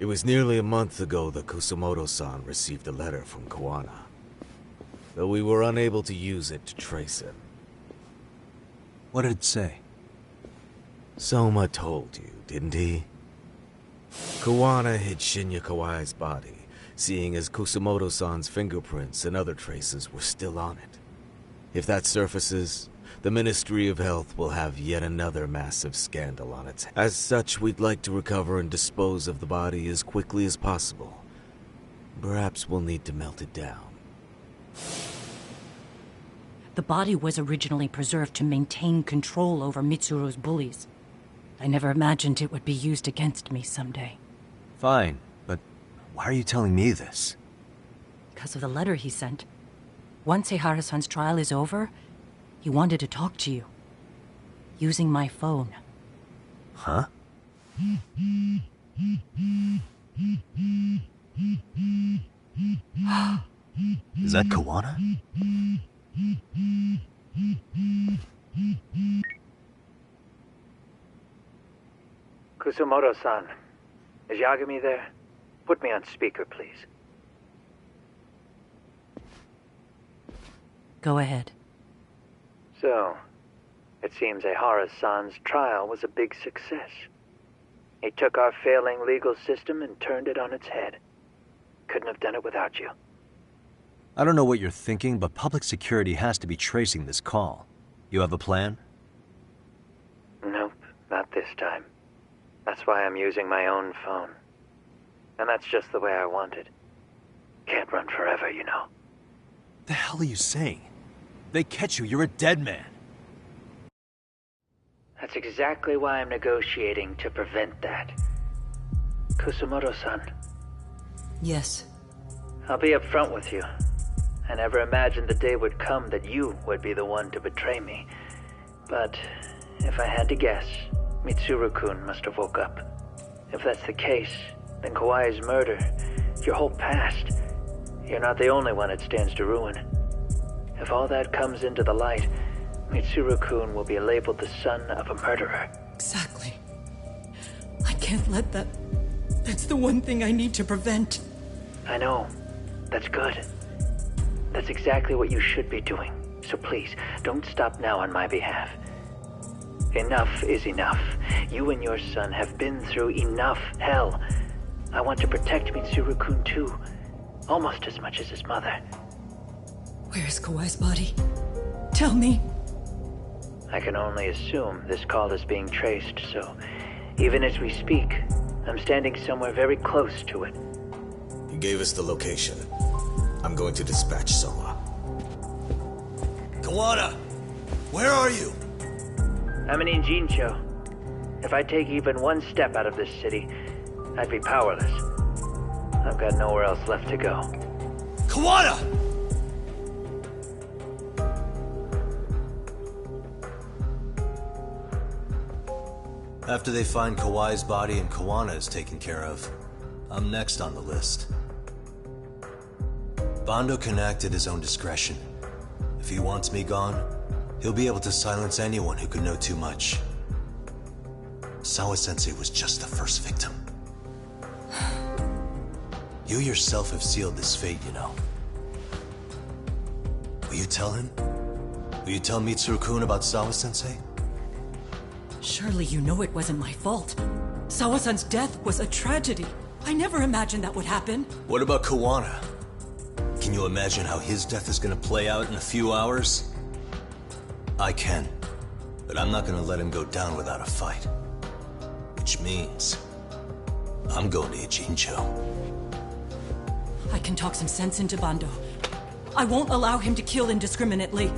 It was nearly a month ago that Kusumoto-san received a letter from Kawana, though we were unable to use it to trace him. What did it say? Soma told you, didn't he? Kawana hid Shinya Kawai's body, seeing as Kusumoto-san's fingerprints and other traces were still on it. If that surfaces, the Ministry of Health will have yet another massive scandal on its hands. As such, we'd like to recover and dispose of the body as quickly as possible. Perhaps we'll need to melt it down. The body was originally preserved to maintain control over Mitsuru's bullies. I never imagined it would be used against me someday. Fine, but why are you telling me this? Because of the letter he sent. Once Ehara-san's trial is over, he wanted to talk to you. Using my phone. Huh? Is that Kawana? Kusumoto-san, is Yagami there? Put me on speaker, please. Go ahead. So, it seems Ehara-san's trial was a big success. He took our failing legal system and turned it on its head. Couldn't have done it without you. I don't know what you're thinking, but public security has to be tracing this call. You have a plan? Nope, not this time. That's why I'm using my own phone. And that's just the way I want it. Can't run forever, you know. The hell are you saying? They catch you, you're a dead man. That's exactly why I'm negotiating to prevent that. Kusumoto-san. Yes. I'll be upfront with you. I never imagined the day would come that you would be the one to betray me. But if I had to guess, Mitsuru-kun must have woke up. If that's the case, then Kawai's murder, your whole past, you're not the only one it stands to ruin. If all that comes into the light, Mitsuru-kun will be labeled the son of a murderer. Exactly. I can't let that... That's the one thing I need to prevent. I know. That's good. That's exactly what you should be doing. So please, don't stop now on my behalf. Enough is enough. You and your son have been through enough hell. I want to protect Mitsuru-kun too. Almost as much as his mother. Where is Kawai's body? Tell me. I can only assume this call is being traced, so even as we speak, I'm standing somewhere very close to it. He gave us the location. I'm going to dispatch Soma. Kawana! Where are you? I'm in Injincho. If I take even one step out of this city, I'd be powerless. I've got nowhere else left to go. Kawana! After they find Kawai's body and Kawana is taken care of, I'm next on the list. Bando can act at his own discretion. If he wants me gone, he'll be able to silence anyone who could know too much. Sawa-sensei was just the first victim. You yourself have sealed this fate, you know. Will you tell him? Will you tell Mitsuru-kun about Sawa-sensei? Surely you know it wasn't my fault. Sawa-san's death was a tragedy. I never imagined that would happen. What about Kawana? Can you imagine how his death is gonna play out in a few hours? I can, but I'm not gonna let him go down without a fight. Which means, I'm going to Ijincho. I can talk some sense into Bando. I won't allow him to kill indiscriminately.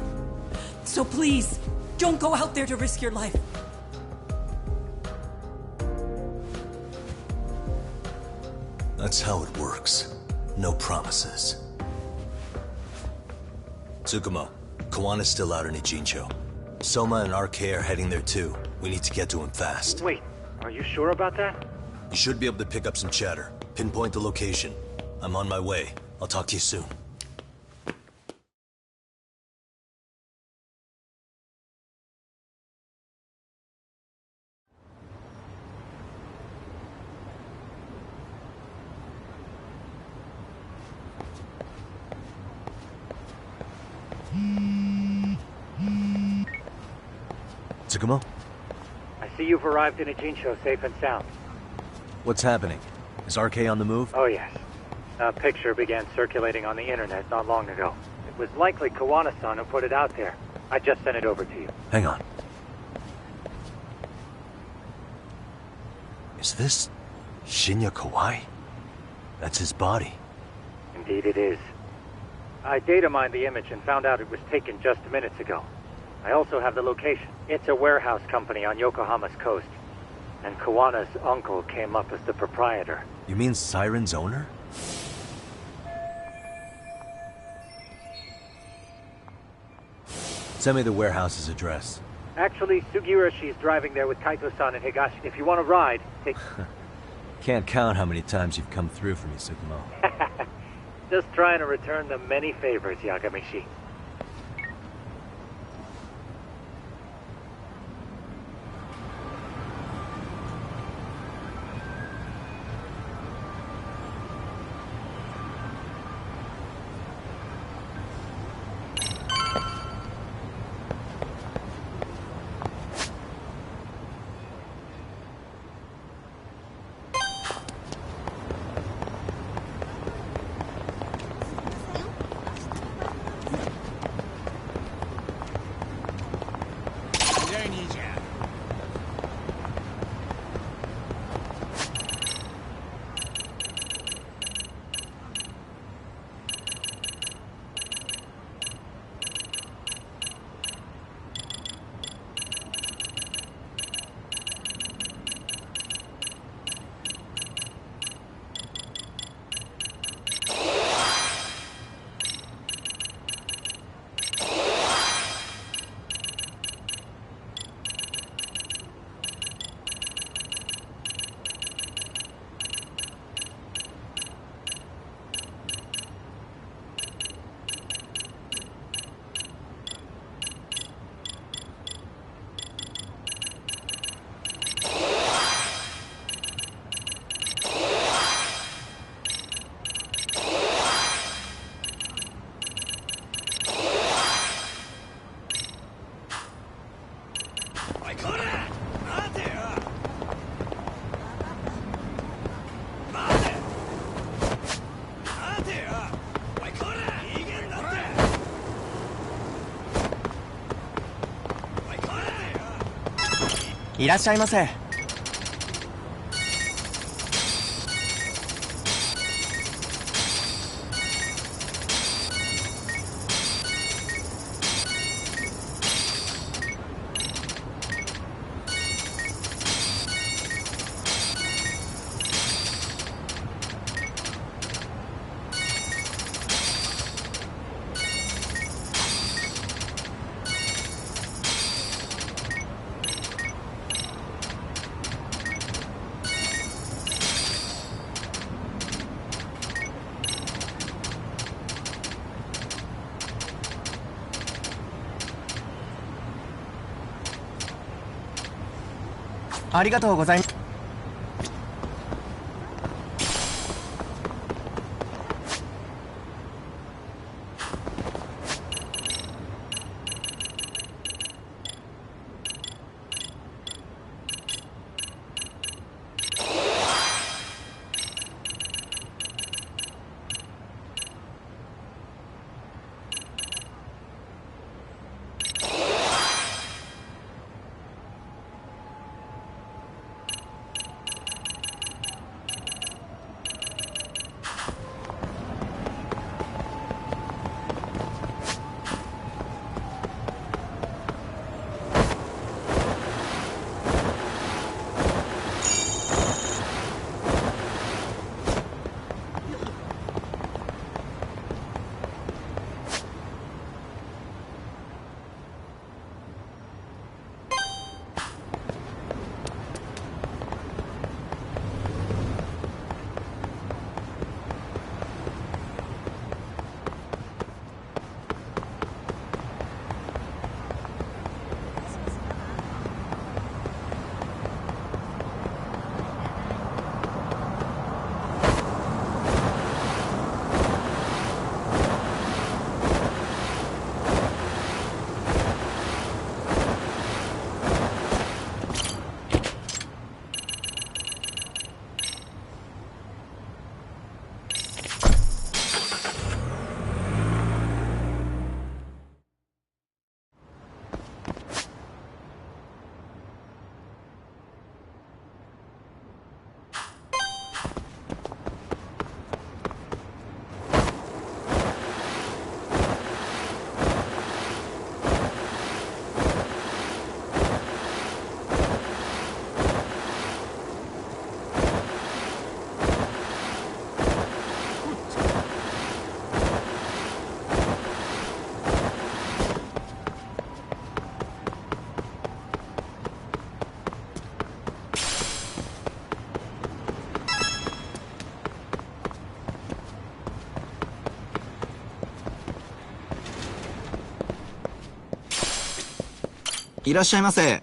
So please, don't go out there to risk your life. That's how it works. No promises. Tsukumo, Kawana's still out in Ijincho. Soma and RK are heading there too. We need to get to him fast. Wait, are you sure about that? You should be able to pick up some chatter. Pinpoint the location. I'm on my way. I'll talk to you soon. Tsukumo? I see you've arrived in Ijincho safe and sound. What's happening? Is RK on the move? Oh yes. A picture began circulating on the internet not long ago. It was likely Kawana-san who put it out there. I just sent it over to you. Hang on. Is this Shinya Kawai? That's his body. Indeed it is. I data mined the image and found out it was taken just minutes ago. I also have the location. It's a warehouse company on Yokohama's coast. And Kawana's uncle came up as the proprietor. You mean Siren's owner? Send me the warehouse's address. Actually, Sugiurashi's driving there with Kaito-san and Higashi. If you want to ride, take... Can't count how many times you've come through for me, Tsukumo. Just trying to return the many favors, Yagamishi. いらっしゃいませ。ありがとうございます。いらっしゃいませ。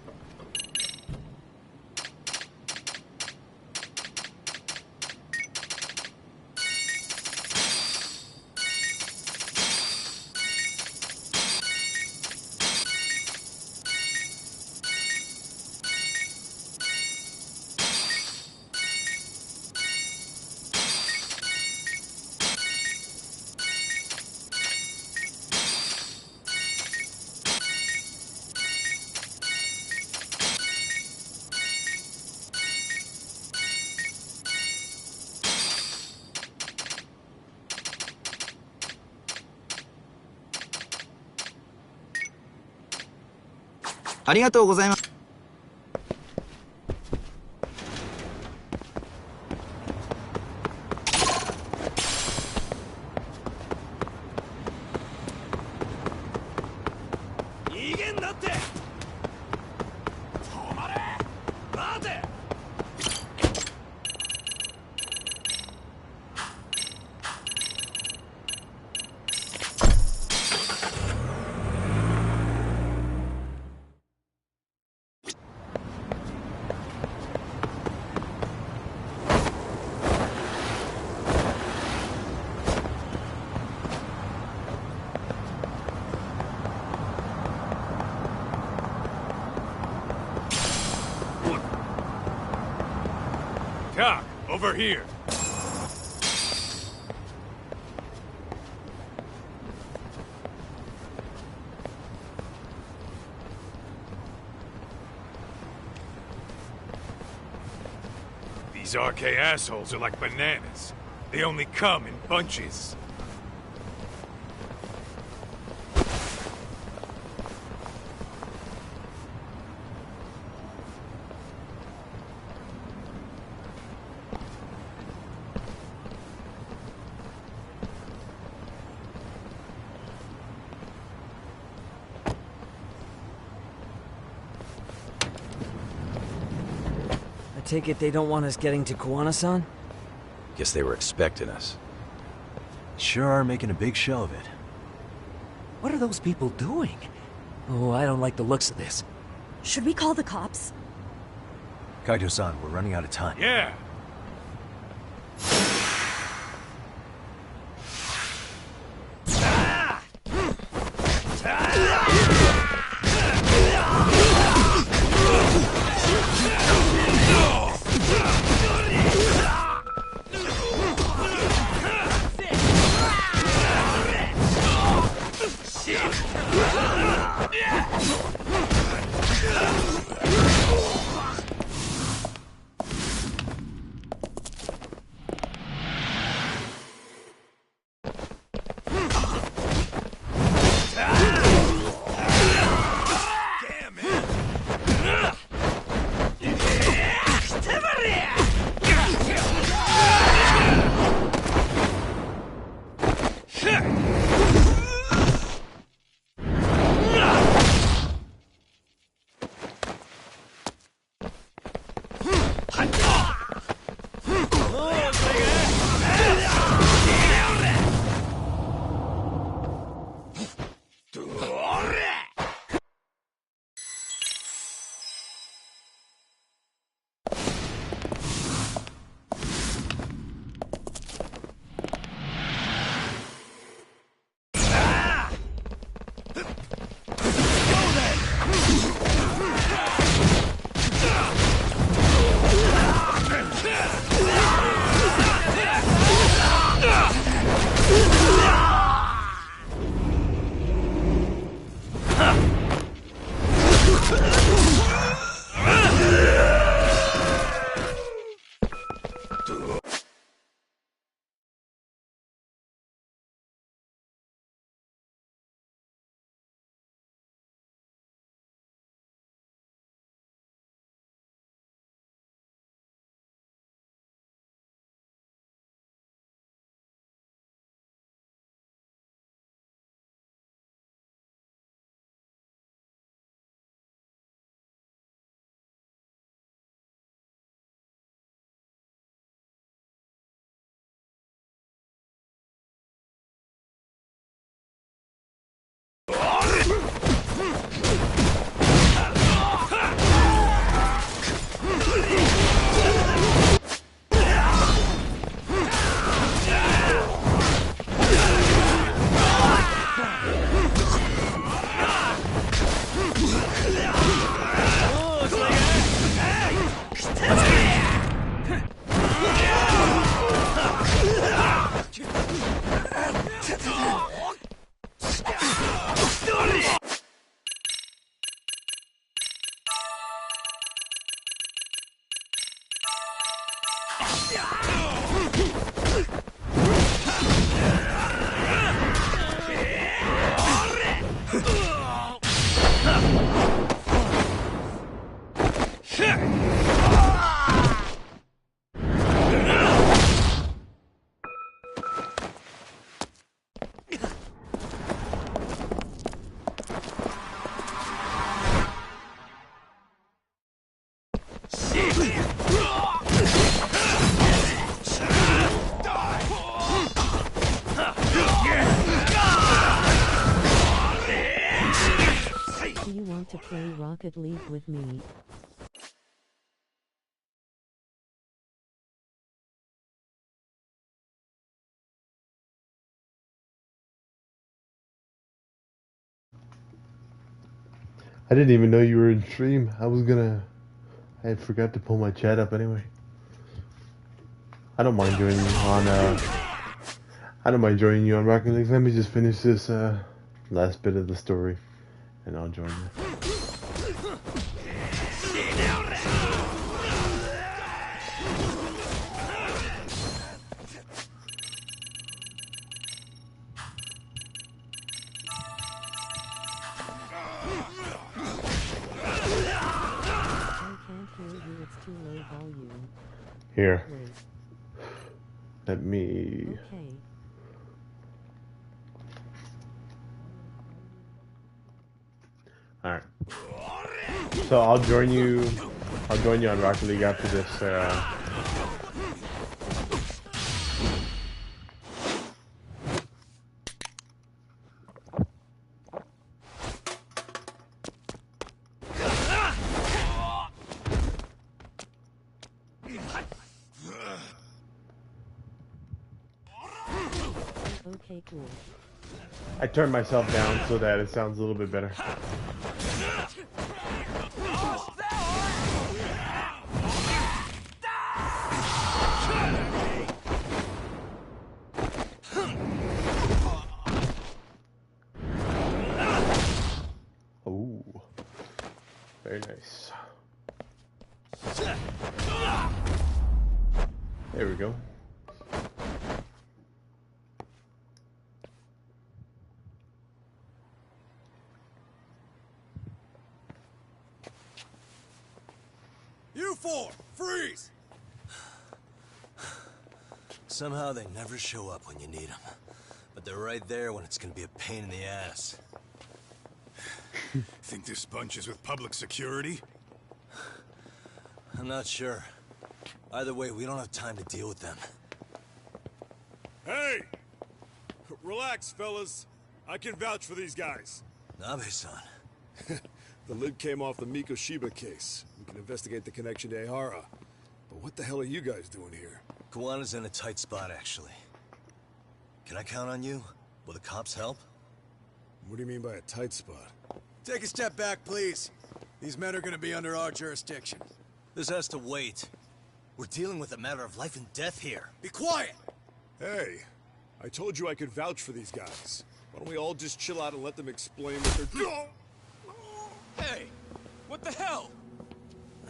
ありがとうございます。逃げんなって。止まれ。待て。Doc, over here. These RK assholes are like bananas. They only come in bunches. I take it they don't want us getting to Kuwana-san? Guess they were expecting us. Sure are making a big show of it. What are those people doing? Oh, I don't like the looks of this. Should we call the cops? Kaito-san, we're running out of time. Yeah. Do you want to play Rocket League with me? I didn't even know you were in stream. I had forgot to pull my chat up anyway. I don't mind joining you on Rocket League. Let me just finish this last bit of the story and I'll join you. volume. Here. Wait. Let me. Okay. All right. So I'll join you. I'll join you on Rocket League after this. Okay, cool. I turned myself down so that it sounds a little bit better. Ooh, very nice. There we go. You four, freeze! Somehow they never show up when you need them. But they're right there when it's gonna be a pain in the ass. Think this bunch is with public security? I'm not sure. Either way, we don't have time to deal with them. Hey! Relax, fellas. I can vouch for these guys. Nabe-san. The lid came off the Mikoshiba case. We can investigate the connection to Ehara. But what the hell are you guys doing here? Kawana's in a tight spot, actually. Can I count on you? Will the cops help? What do you mean by a tight spot? Take a step back, please. These men are gonna be under our jurisdiction. This has to wait. We're dealing with a matter of life and death here. Be quiet! Hey, I told you I could vouch for these guys. Why don't we all just chill out and let them explain what they're doing? Hey, what the hell?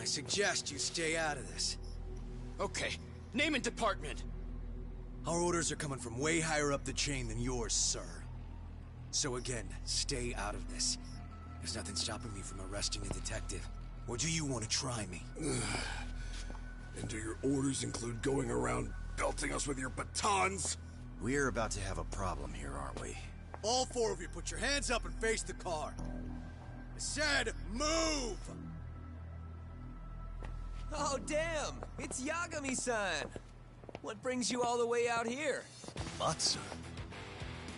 I suggest you stay out of this. Okay, name and department. Our orders are coming from way higher up the chain than yours, sir. So again, stay out of this. There's nothing stopping me from arresting a detective. Or do you want to try me? And do your orders include going around belting us with your batons? We're about to have a problem here, aren't we? All four of you, put your hands up and face the car. I said, move! Oh, damn! It's Yagami-san! What brings you all the way out here? Matsu?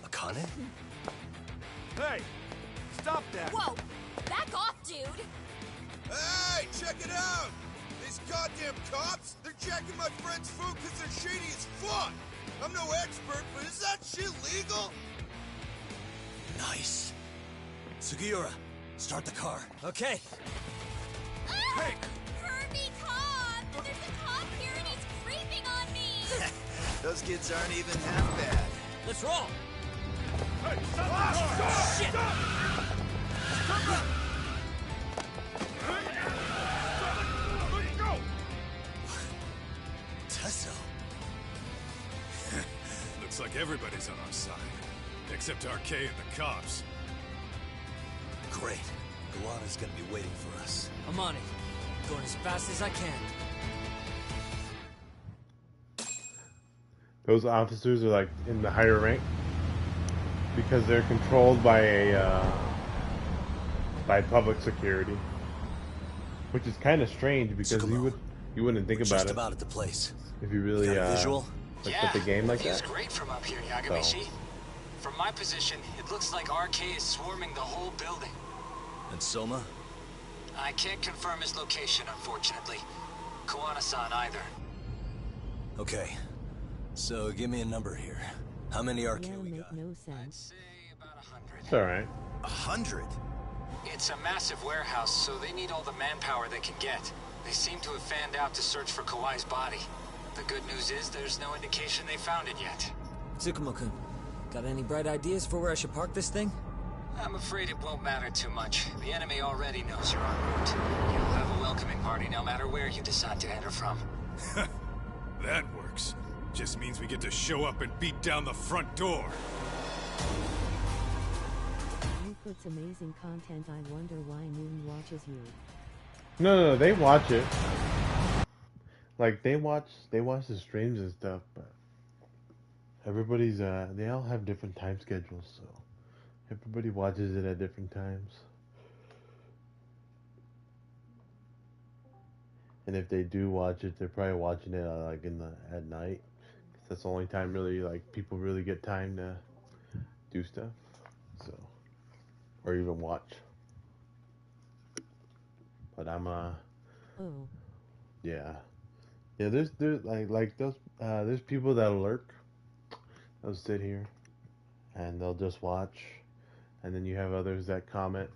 Akane? Hey! Stop that! Whoa! Back off, dude! Hey, check it out! These goddamn cops, they're checking my friend's food because they're shady as fuck! I'm no expert, but is that shit legal? Nice. Sugiura, start the car. Okay. Hey! Hurt me, cop! There's a cop here and he's creeping on me! Those kids aren't even half bad. Let's roll! Hey, stop the car! Shit! Let's go! Tesso. Looks like everybody's on our side. Except RK and the cops. Great. Kawana's gonna be waiting for us. I'm on it. Going as fast as I can. Those officers are like in the higher rank because they're controlled by a by public security, which is kind of strange because you wouldn't think about just it. About at the place. If you really Got a visual? like put the game like views that. Great from up here, Yagami-shi. So. From my position, it looks like RK is swarming the whole building. And Soma? I can't confirm his location, unfortunately. Kawana-san either. Okay. So give me a number here. How many RK we got? No sense. It's alright. 100? It's a massive warehouse, so they need all the manpower they can get. They seem to have fanned out to search for Kawai's body. The good news is there's no indication they found it yet. Tsukumo-kun, got any bright ideas for where I should park this thing? I'm afraid it won't matter too much. The enemy already knows you're en route. You'll have a welcoming party no matter where you decide to enter from. That works. Just means we get to show up and beat down the front door. You puts amazing content. I wonder why Newton watches you. No, they watch it. Like they watch the streams and stuff, but everybody's they all have different time schedules, so everybody watches it at different times. And if they do watch it, they're probably watching it like at night. 'Cause that's the only time really like people really get time to do stuff. So or even watch. But I'm Oh. yeah. Yeah, there's like those there's people that lurk. They'll sit here and they'll just watch, and then you have others that comment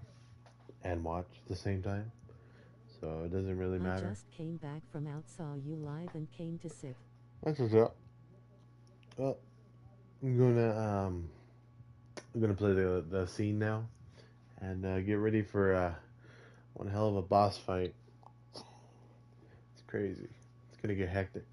and watch at the same time. So it doesn't really matter. I just came back from out, saw you live, and came to sit. That's what's up. Well, I'm gonna play the scene now, and get ready for one hell of a boss fight. It's crazy. It's gonna get hectic.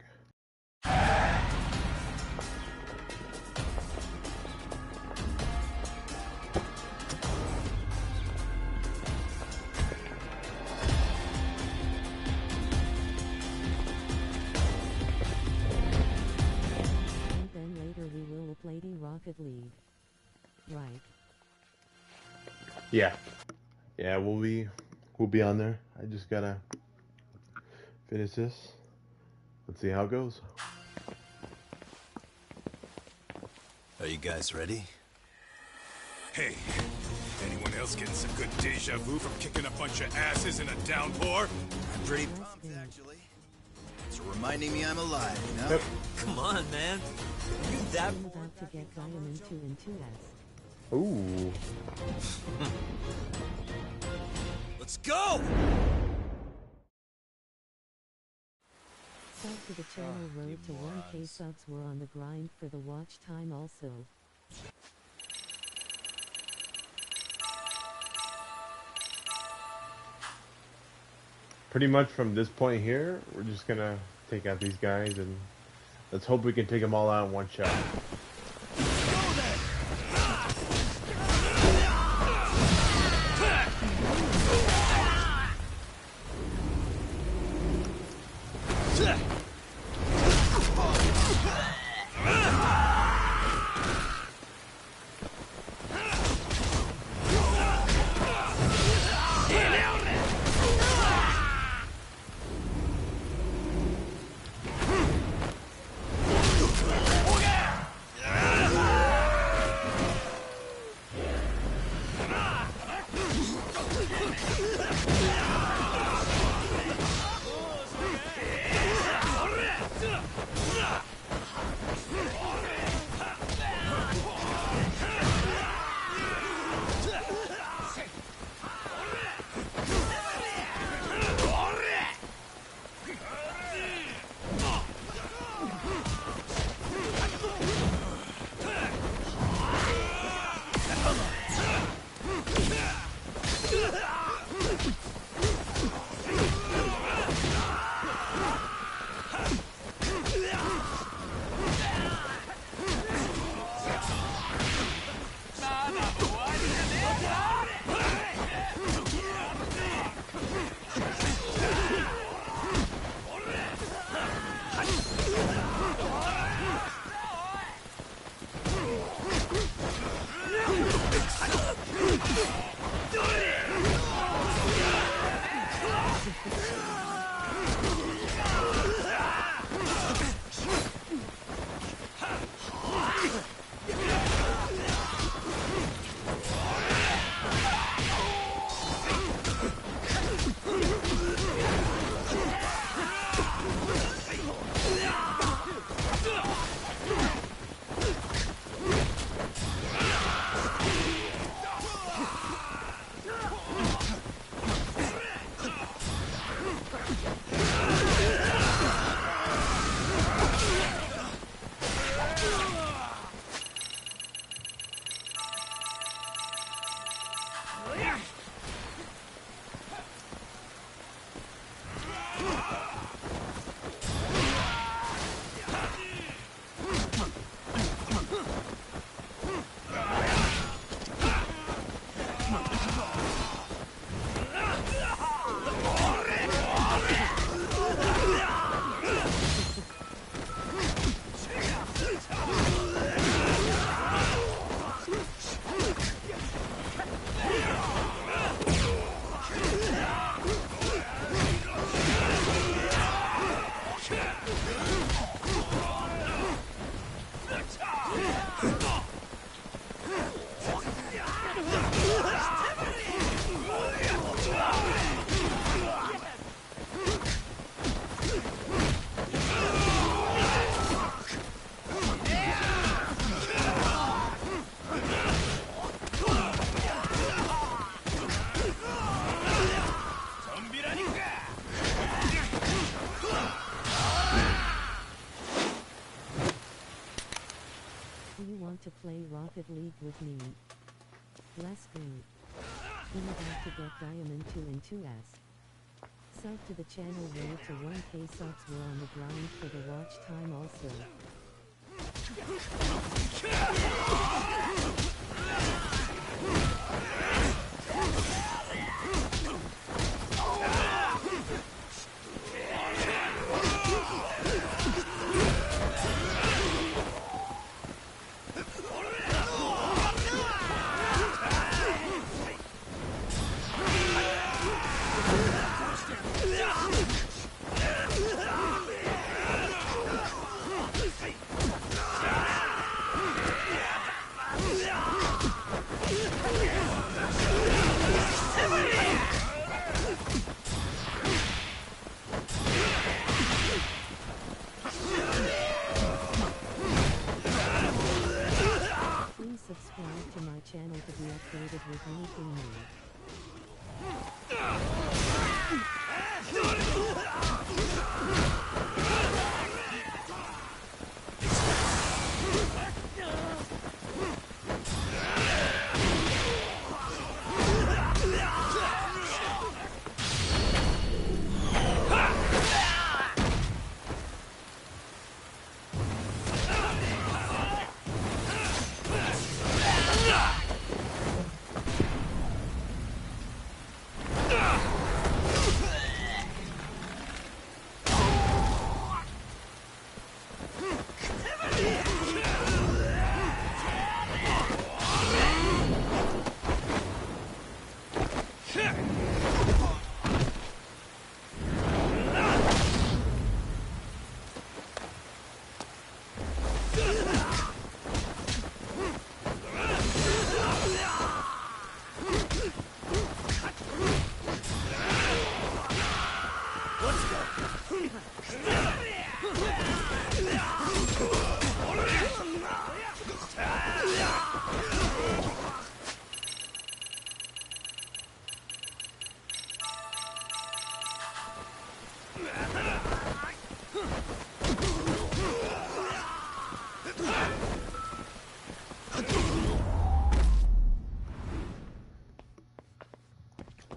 And then later we will play the Rocket League. Right. Yeah, we'll be on there. I just gotta finish this. Let's see how it goes. Are you guys ready? Hey, anyone else getting some good deja vu from kicking a bunch of asses in a downpour? I'm pretty pumped, actually. It's reminding me I'm alive, you know? Yep. Come on, man. You that... I'm about to get Diamond 2 into us. Ooh. Let's go! Sub to the channel road to 1K subs. We're on the grind for the watch time also. Pretty much from this point here, we're just gonna take out these guys and let's hope we can take them all out in one shot. with me. Last thing. We have to get Diamond 2 and 2S. Sub to the channel road to 1K subs. We're on the grind for the watch time also. Please subscribe to my channel to be updated with anything new.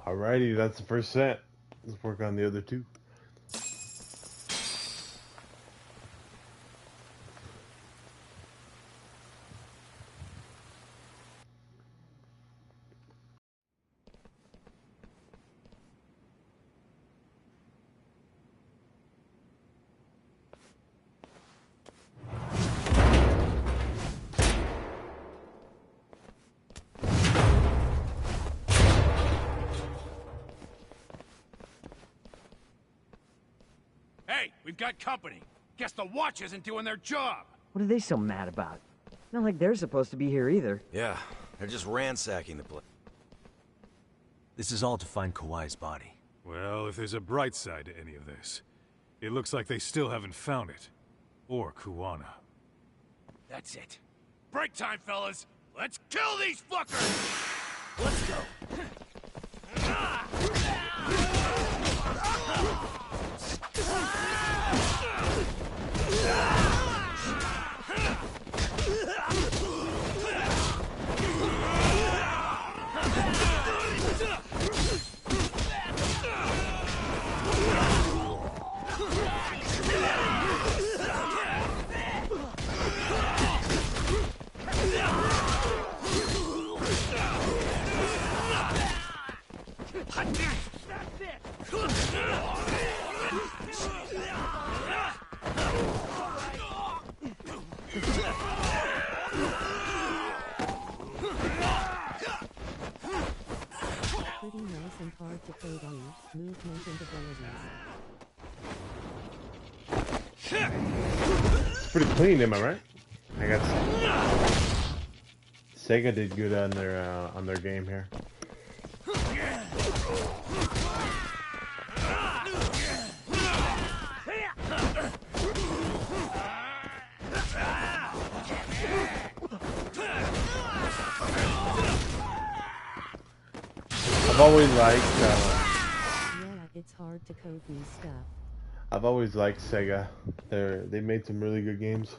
Alrighty, that's the first set. Let's work on the other two. Hey, we've got company. Guess the watch isn't doing their job. What are they so mad about? Not like they're supposed to be here either. Yeah, they're just ransacking the place. This is all to find Kawhi's body. Well, if there's a bright side to any of this, it looks like they still haven't found it. Or Kuwana. That's it. Break time, fellas. Let's kill these fuckers! Let's go. Pretty nice and hard to code on movement and abilities. It's pretty clean, am I right? I got Sega did good on their game here. I've always liked. Yeah, it's hard to code these stuff. I've always liked Sega. They made some really good games.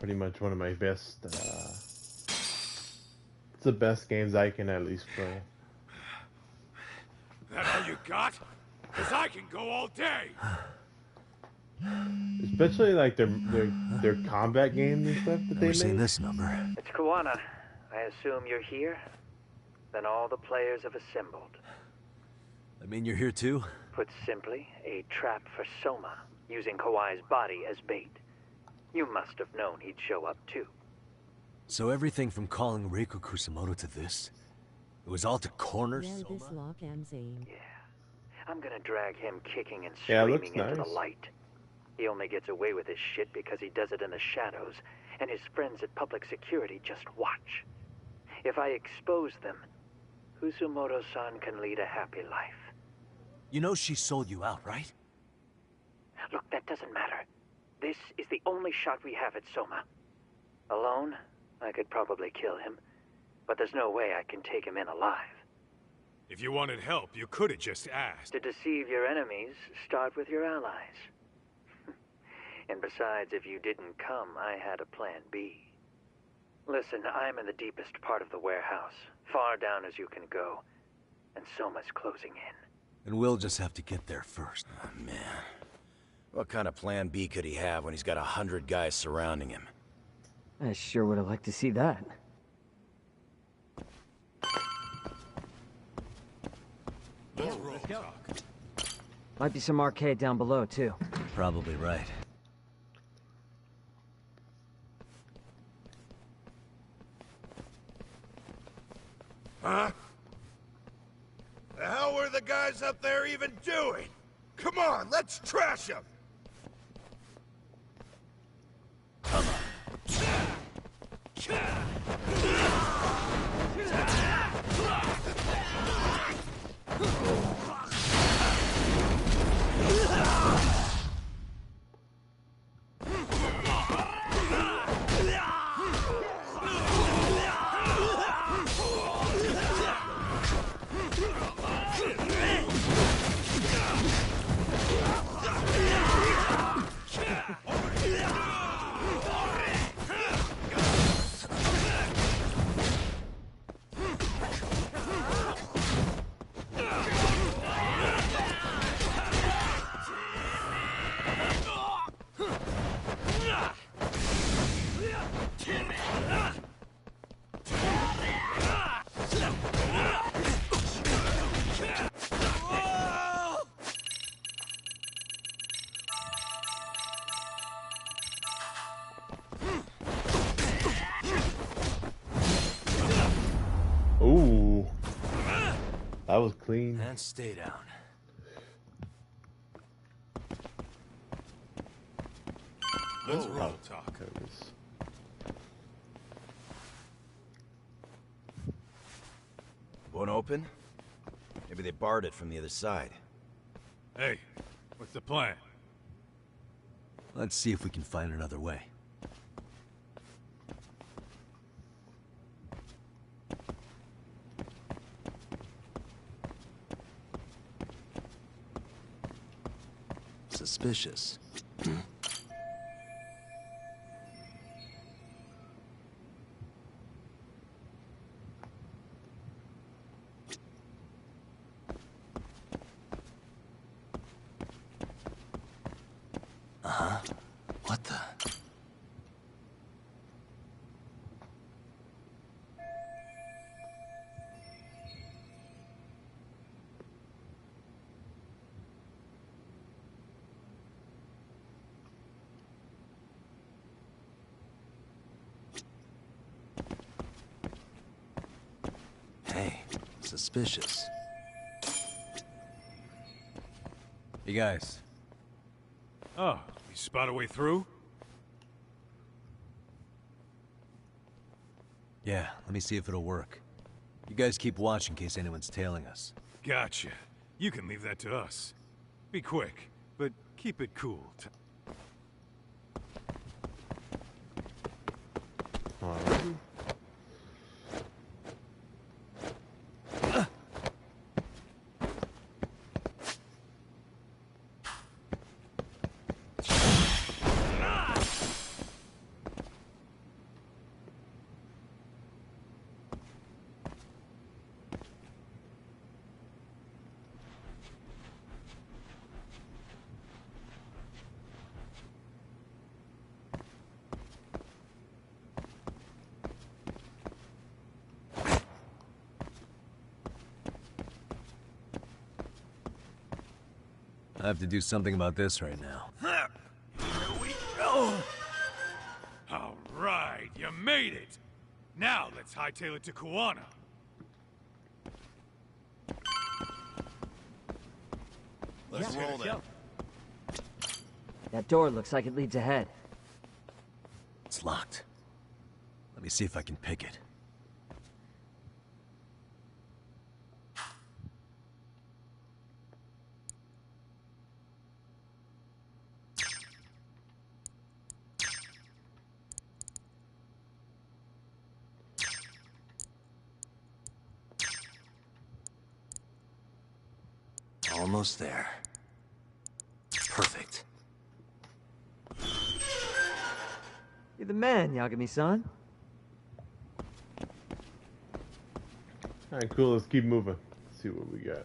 pretty much one of my best. It's the best games I can at least play. That all you got? Cause I can go all day. Especially like their combat games and stuff that they Never seen make. this number. It's Kawana. I assume you're here? Then all the players have assembled. I mean, you're here too? Put simply, a trap for Soma, using Kawai's body as bait. You must have known he'd show up too. So everything from calling Reiko Kusumoto to this, it was all to corner Well, Soma? this lock and Zane. I'm gonna drag him kicking and Yeah, it looks screaming into the nice. light. He only gets away with his shit because he does it in the shadows, and his friends at public security just watch. If I expose them, Kusumoto-san can lead a happy life. You know she sold you out, right? Look, that doesn't matter. This is the only shot we have at Soma. Alone, I could probably kill him, but there's no way I can take him in alive. If you wanted help, you could have just asked. To deceive your enemies, start with your allies. And besides, if you didn't come, I had a plan B. Listen, I'm in the deepest part of the warehouse, far down as you can go, and Soma's closing in. And we'll just have to get there first. Oh, man. What kind of plan B could he have when he's got 100 guys surrounding him? I sure would have liked to see that. Let's go. Might be some arcade down below, too. Probably right. Huh? The hell were the guys up there even doing? Come on, let's trash them! Ooh. That was clean. And stay down. Let's roll talk. Won't open? Maybe they barred it from the other side. Hey, what's the plan? Let's see if we can find another way. Suspicious. Uh-huh. What the? Hey, suspicious. You guys. Oh, you spot a way through? Yeah, let me see if it'll work. You guys keep watch in case anyone's tailing us. Gotcha. You can leave that to us. Be quick, but keep it cool. Alrighty. I have to do something about this right now. Here we go! All right, you made it! Now let's hightail it to Kuwana. Let's roll then. That door looks like it leads ahead. It's locked. Let me see if I can pick it. Almost there. Perfect. You're the man, Yagami-san. Alright, cool. Let's keep moving. See what we got.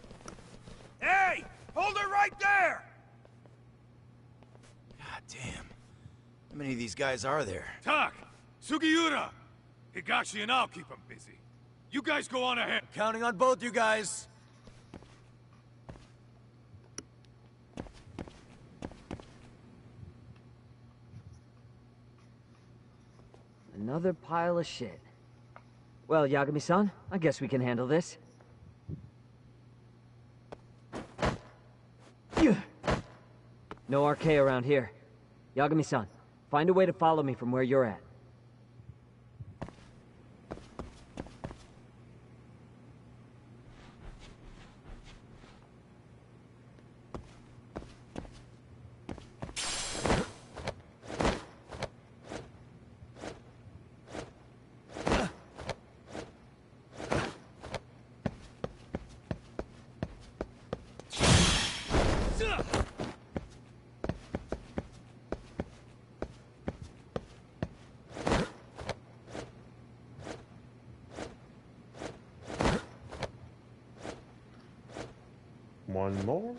Hey! Hold it right there! God damn. How many of these guys are there? Tak! Sugiura! Higashi and I'll keep them busy. You guys go on ahead. Counting on both you guys. Another pile of shit. Well, Yagami-san, I guess we can handle this. No RK around here. Yagami-san, find a way to follow me from where you're at. One more.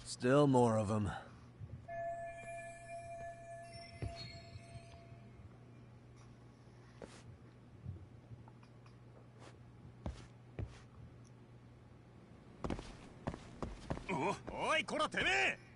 Still more of them. Oi, こらてめえ!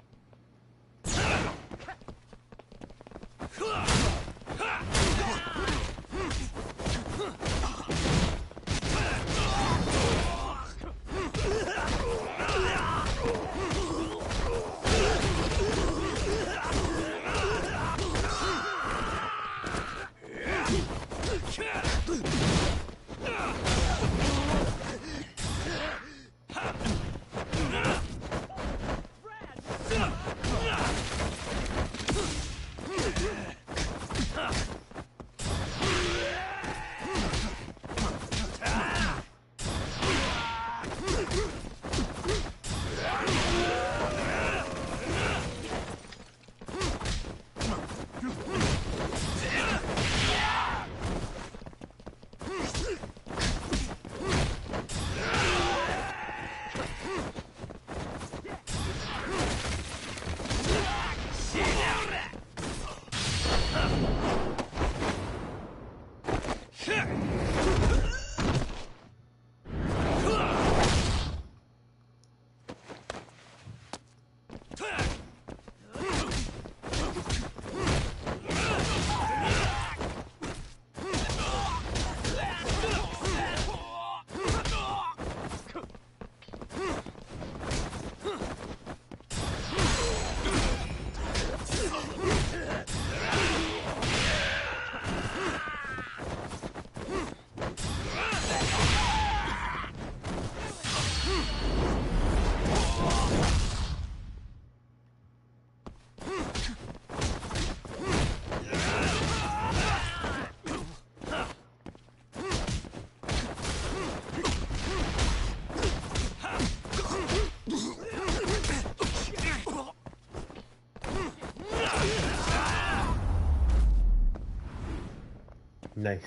Nice.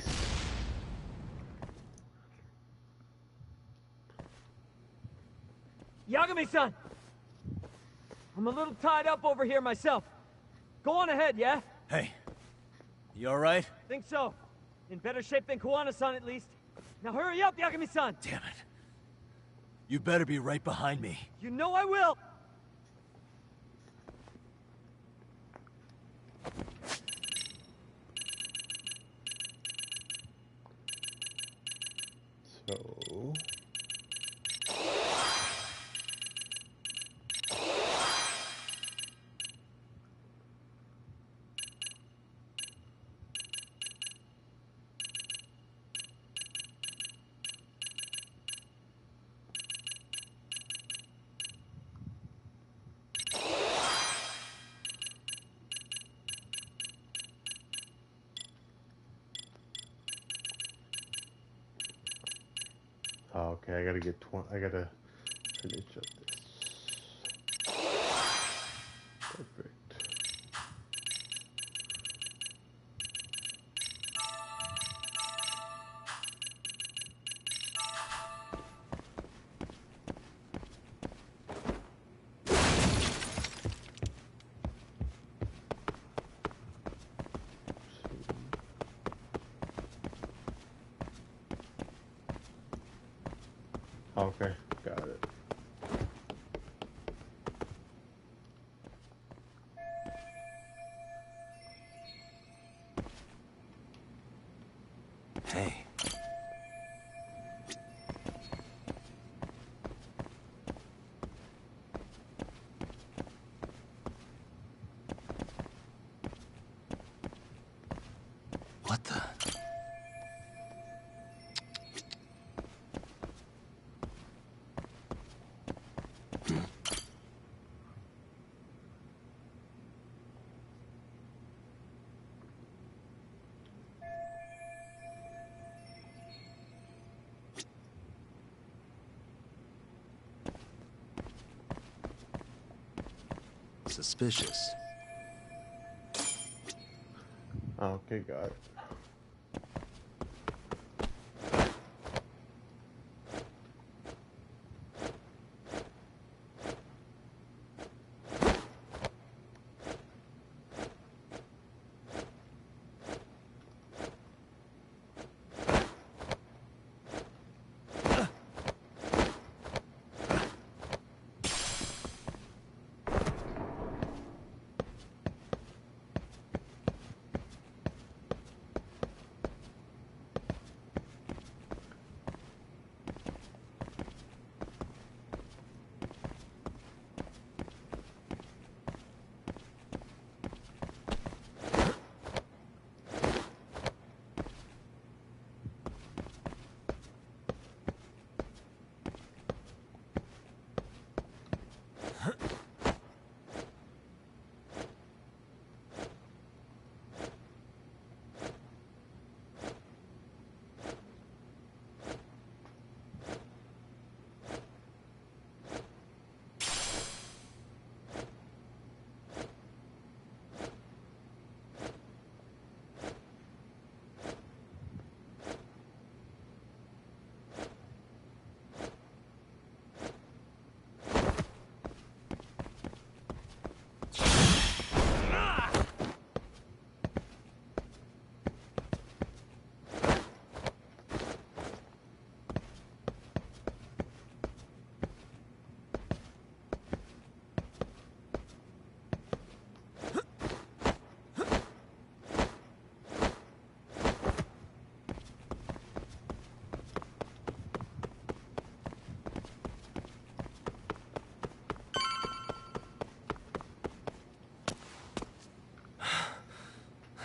Yagami-san! I'm a little tied up over here myself. Go on ahead, yeah? Hey, you alright? Think so. In better shape than Kuwana-san, at least. Now hurry up, Yagami-san! Damn it. You better be right behind me. You know I will! So... Oh, okay, I gotta get 20. I gotta finish up this. Perfect. Okay, got it. Hey. What the? Suspicious. Okay, got it.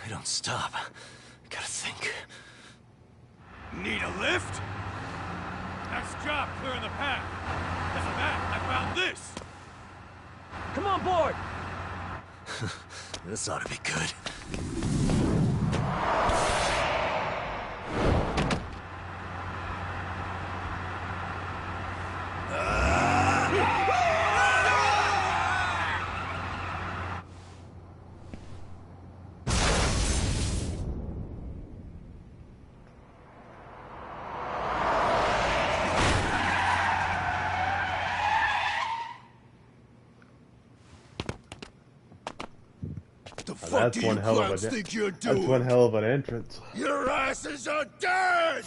Don't stop. I gotta think. Need a lift? Nice job clearing the path. As of that, I found this. Come on board! This ought to be good. fuck do you clowns think you're doing? That's one hell of an entrance. Your asses are dead!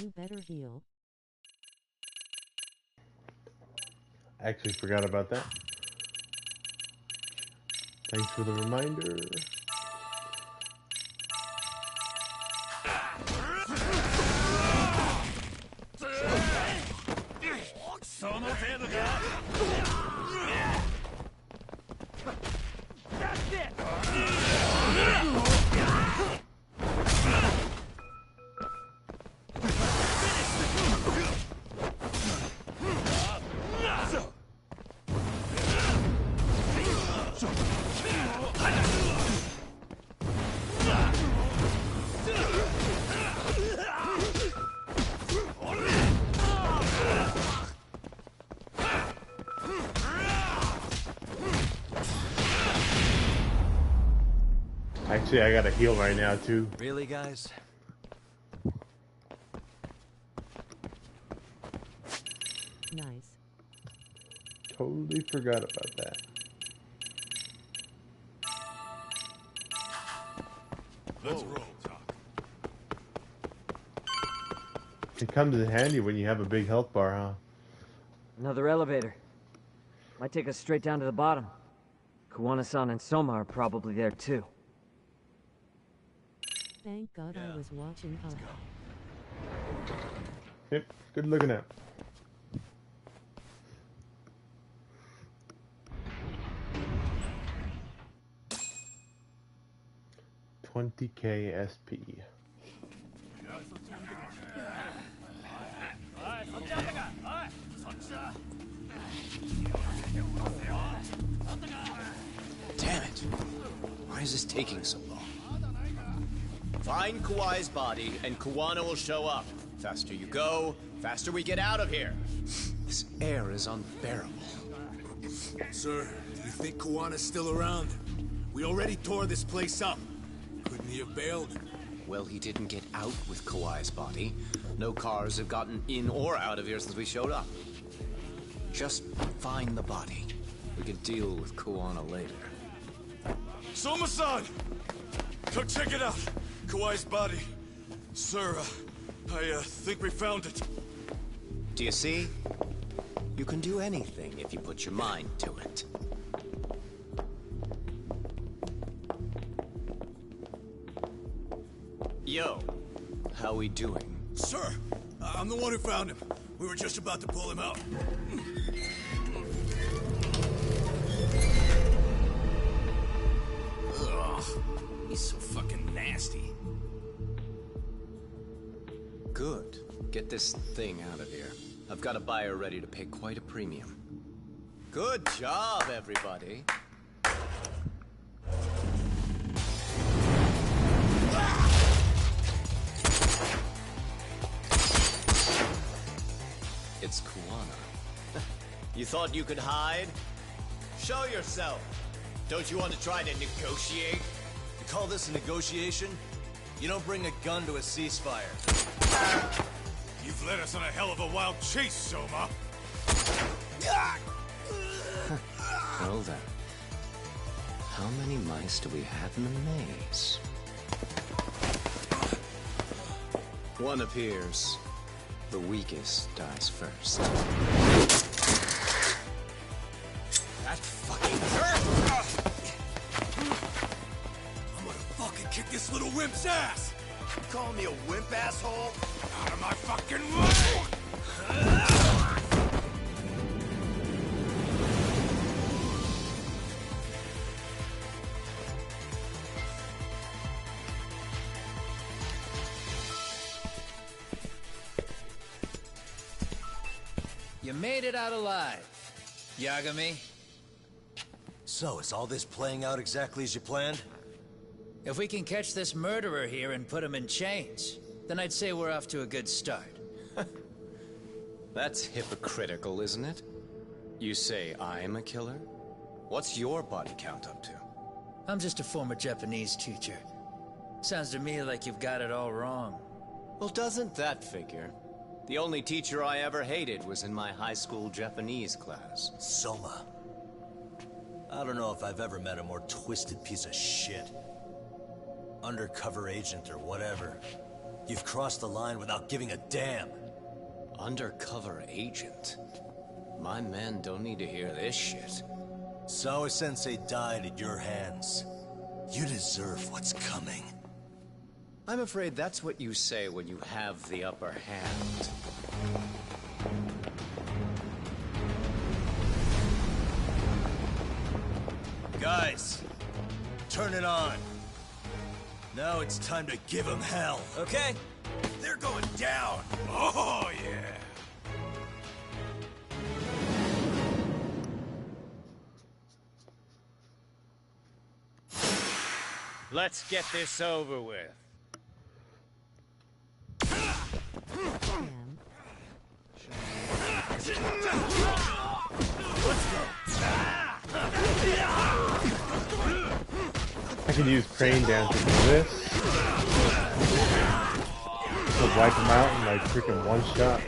You better heal. I actually forgot about that. Thanks for the reminder. Actually, I gotta heal right now, too. Really, guys? Nice. Totally forgot about that. Let's roll, Doc. It comes in handy when you have a big health bar, huh? Another elevator. Might take us straight down to the bottom. Kuwana-san and Soma are probably there too. Thank God I was watching. Yep, good looking at. $20K SP. Damn it! Why is this taking so long? Find Kawai's body, and Kuwana will show up. Faster you go, faster we get out of here. This air is unbearable. Sir, do you think Kawana's still around? We already tore this place up. Couldn't he have bailed? Well, he didn't get out with Kawai's body. No cars have gotten in or out of here since we showed up. Just find the body. We can deal with Kuwana later. Soma-san! Come check it out! Kawai's body. Sir, I think we found it. Do you see? You can do anything if you put your mind to it. Yo, how we doing? Sir, I'm the one who found him. We were just about to pull him out. Ugh, he's so fucking nasty. Good. Get this thing out of here. I've got a buyer ready to pay quite a premium. Good job, everybody. It's Kuwana. You thought you could hide? Show yourself. Don't you want to try to negotiate? You call this a negotiation? You don't bring a gun to a ceasefire. You've led us on a hell of a wild chase, Soma. Well then. How many mice do we have in the maze? One appears. The weakest dies first. That fucking hurt! I'm gonna fucking kick this little wimp's ass! You calling me a wimp, asshole? Out of my fucking way! You made it out alive, Yagami. So, is all this playing out exactly as you planned? If we can catch this murderer here and put him in chains, then I'd say we're off to a good start. That's hypocritical, isn't it? You say I'm a killer? What's your body count up to? I'm just a former Japanese teacher. Sounds to me like you've got it all wrong. Well, doesn't that figure? The only teacher I ever hated was in my high school Japanese class. Soma. I don't know if I've ever met a more twisted piece of shit. Undercover agent or whatever. You've crossed the line without giving a damn. Undercover agent? My men don't need to hear this shit. Sawa-sensei died at your hands. You deserve what's coming. I'm afraid that's what you say when you have the upper hand. Guys, turn it on. Now it's time to give them hell. Okay. They're going down. Oh, yeah. Let's get this over with. I could use crane dance to do this. To wipe him out in like freaking one shot.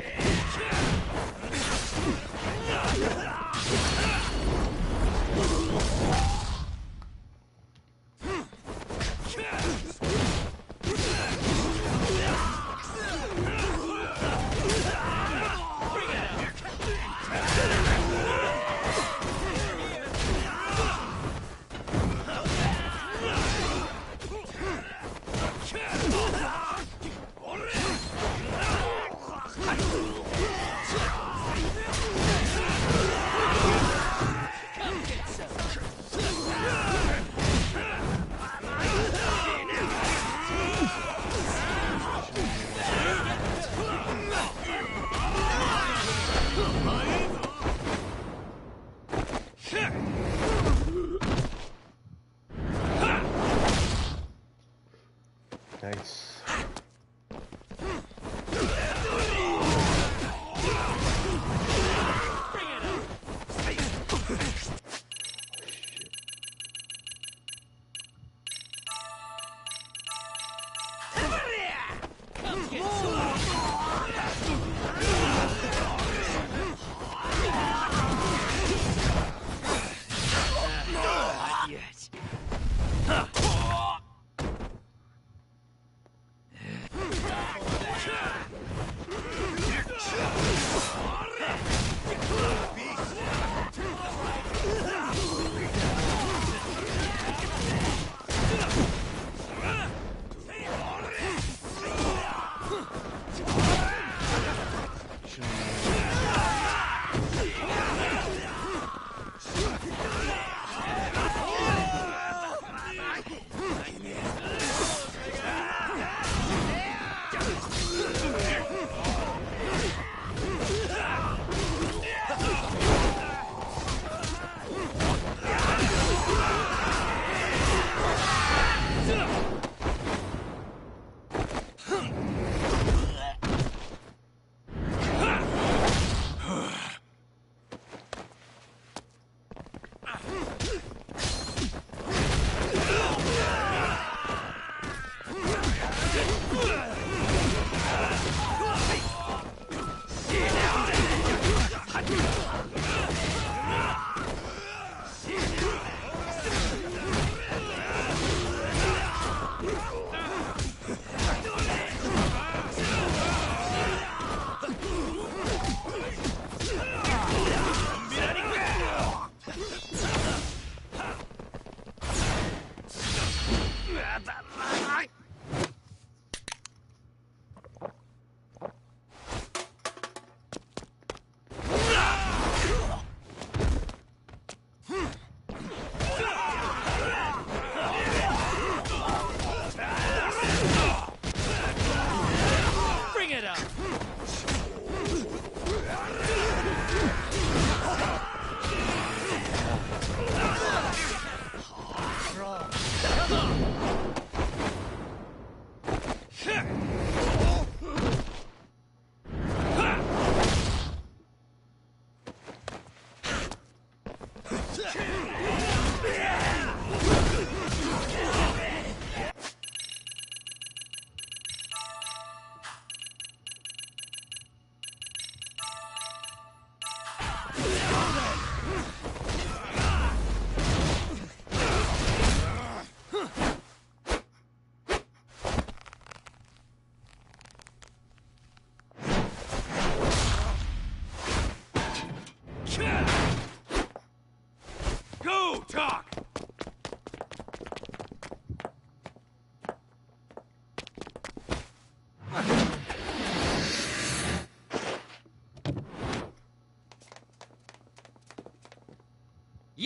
Nice.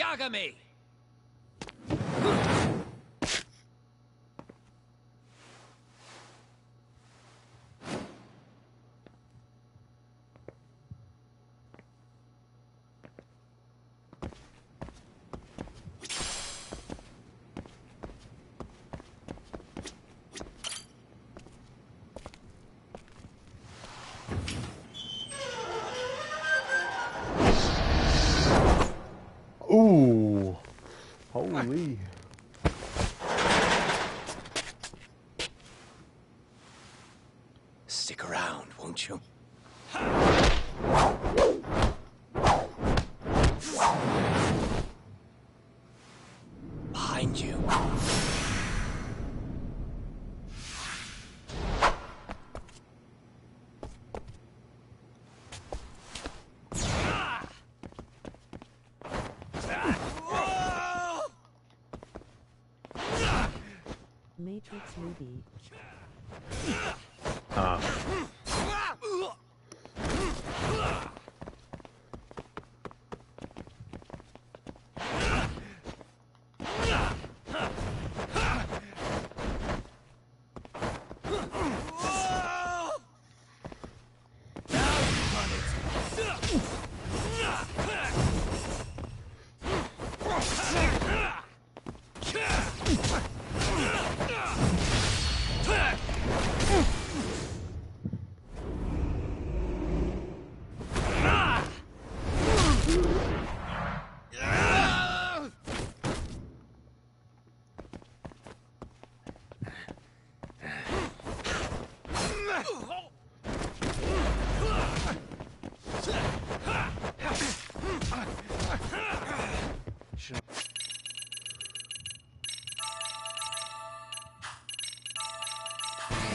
Yagami! Ooh. Holy. Stick around, won't you? Behind you. Matrix movie.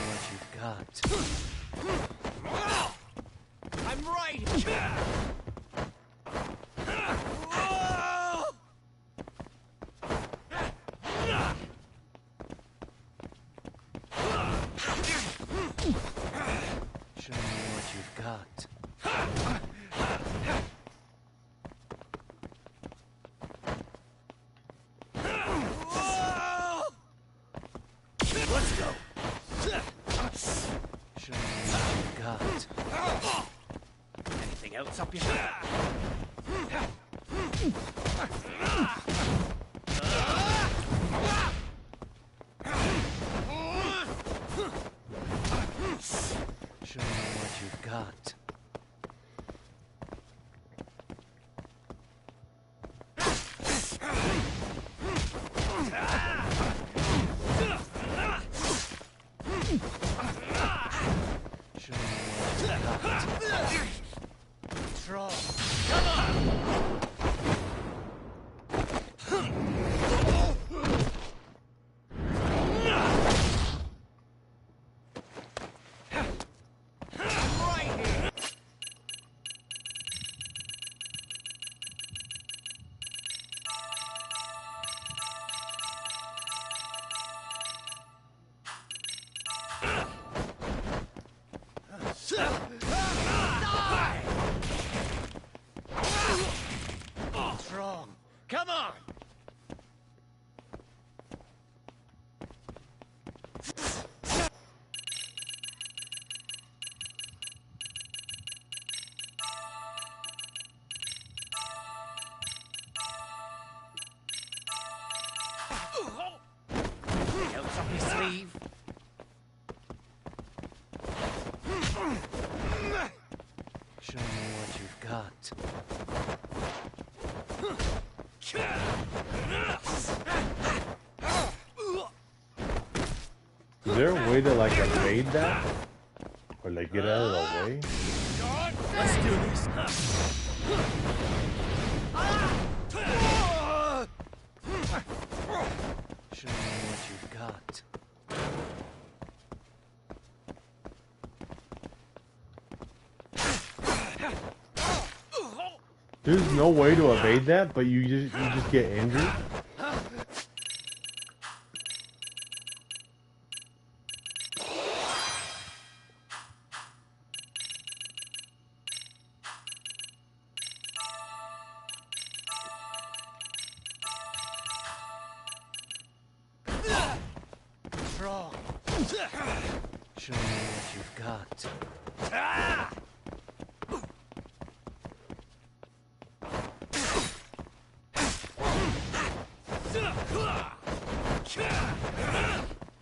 What you've got. I'm right here! Show me what you've got. Let's go! Show me what you've got. Anything else up your Show me what you've got. Show me what you've got. Control. Come on! What's wrong? Come on! Anything else up your sleeve? Show me what you've got. Is there a way to like evade that? Or like get out of the way? Let's do this. Show me what you've got. There's no way to evade that, but you just get injured. Strong. Show me what you've got.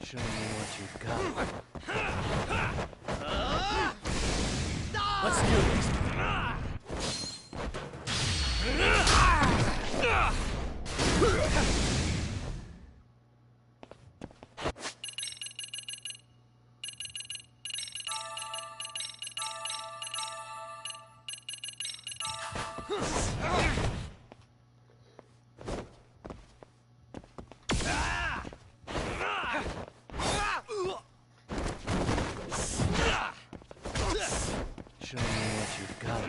Show me what you've got. Let's do this. Show me what you've got.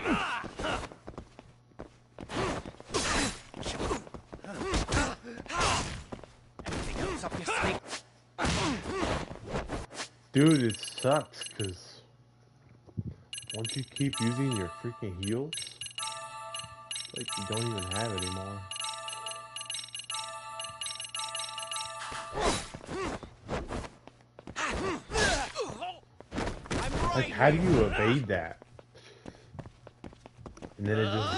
Anything else up your sleeve? Dude, it sucks, because once you keep using your freaking heals, like you don't even have anymore. Like, how do you evade that? And then it just...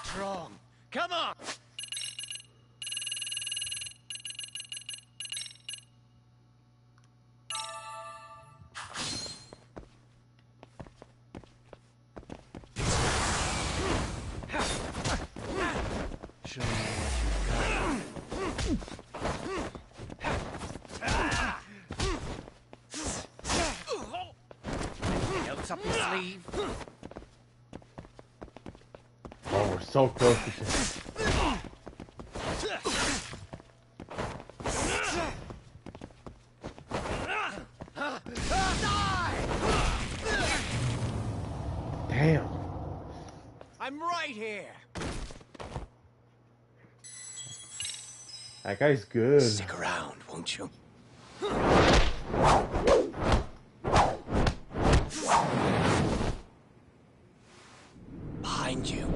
Strong. Come on. Show me what you've got. Anything else up your sleeve? Oh, we're so close to this. Damn. I'm right here. That guy's good. Stick around, won't you? Behind you.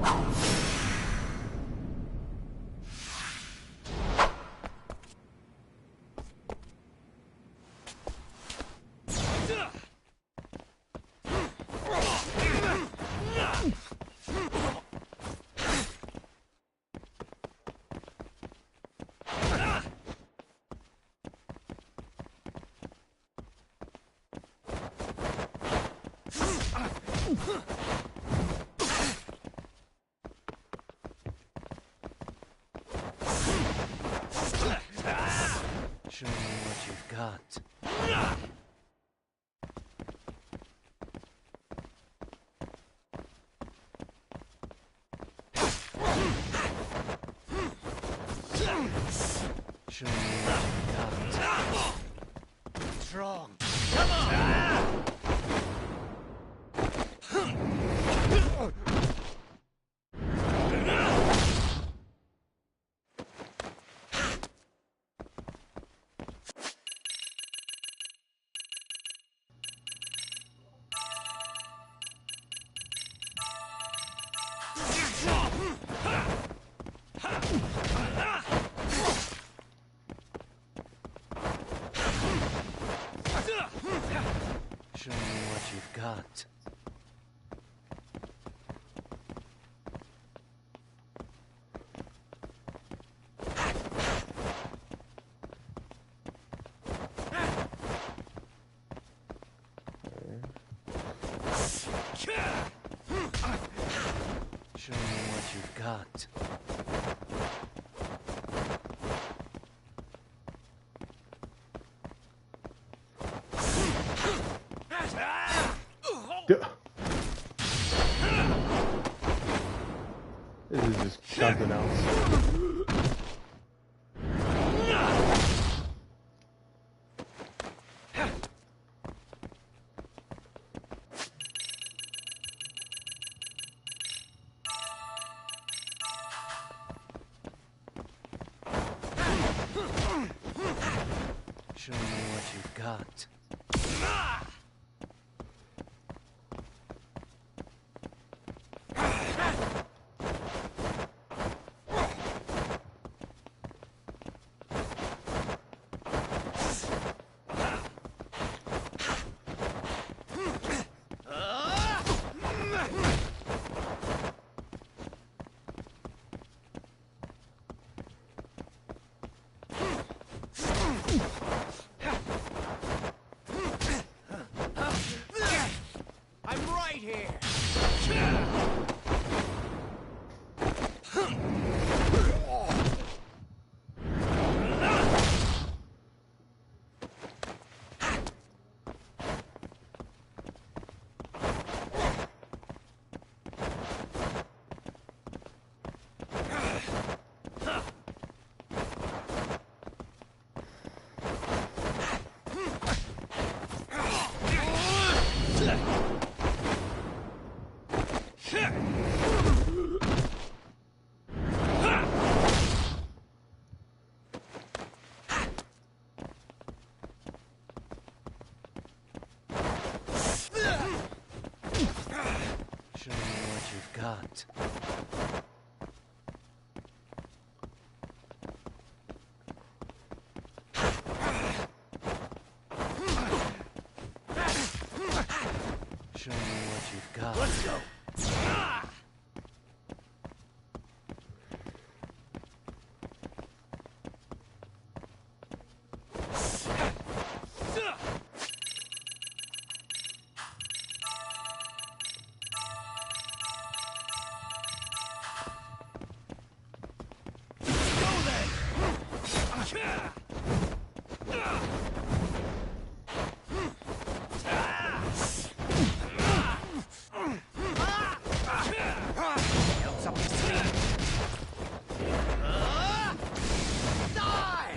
Show me what you've got. Show me what you've got. Strong. Come on! Show me what you've got. Show me what you've got. This is just something else. Show me what you've got. I'm right here. Show me what you've got. Show me what you've got. Let's go.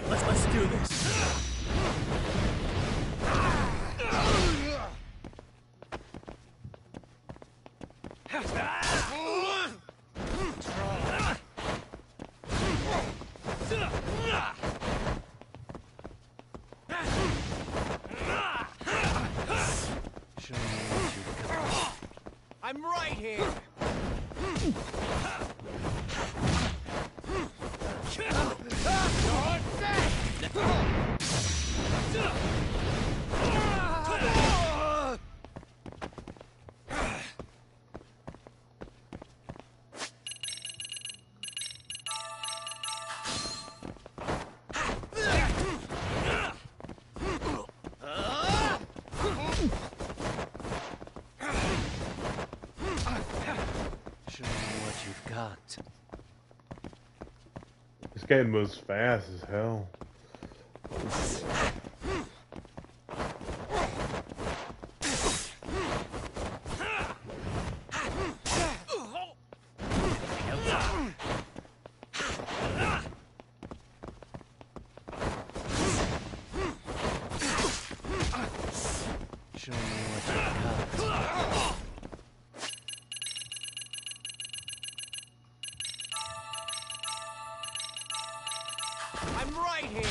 Let's do this. Show me what you've got. I'm right here. Show me what you've got. This guy moves fast as hell. Show me what you've got. I'm right here.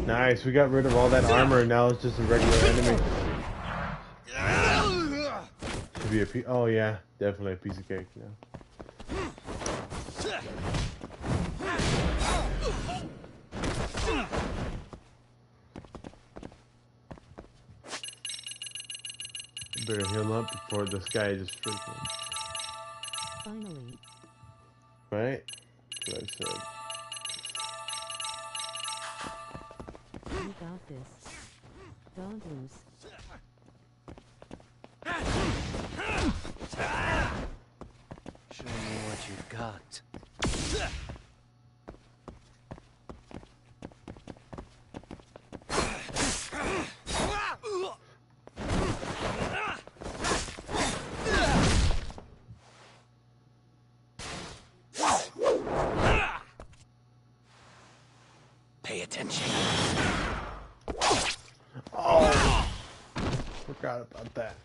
Nice, we got rid of all that armor and now it's just a regular enemy. Should be a piece. Oh yeah, definitely a piece of cake. Yeah. Better heal him up before this guy just freaking... Finally. Right? That's what I said. You got this. Don't lose. Show me what you've got. Pay attention. Oh! Forgot about that.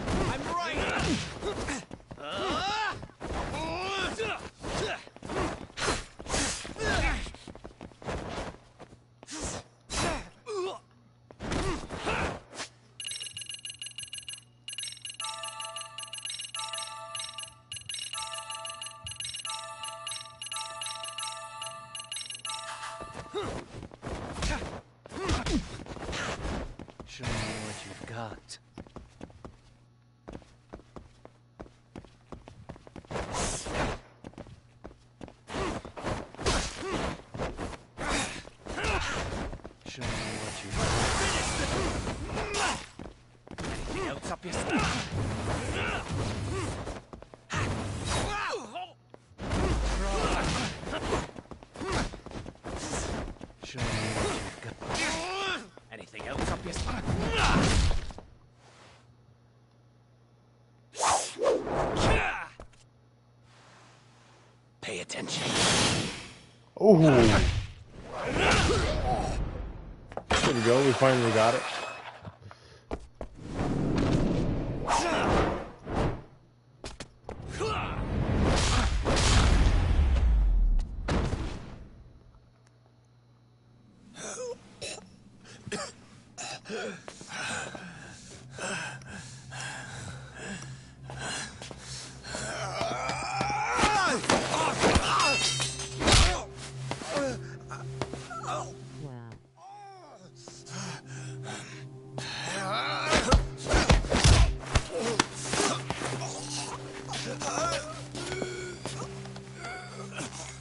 I'm right. Show me what you've got. Show me what you've got. Anything else up your sleeve? Show me what you've got. Anything else up your sleeve? Pay attention. Oh! There we go, we finally got it.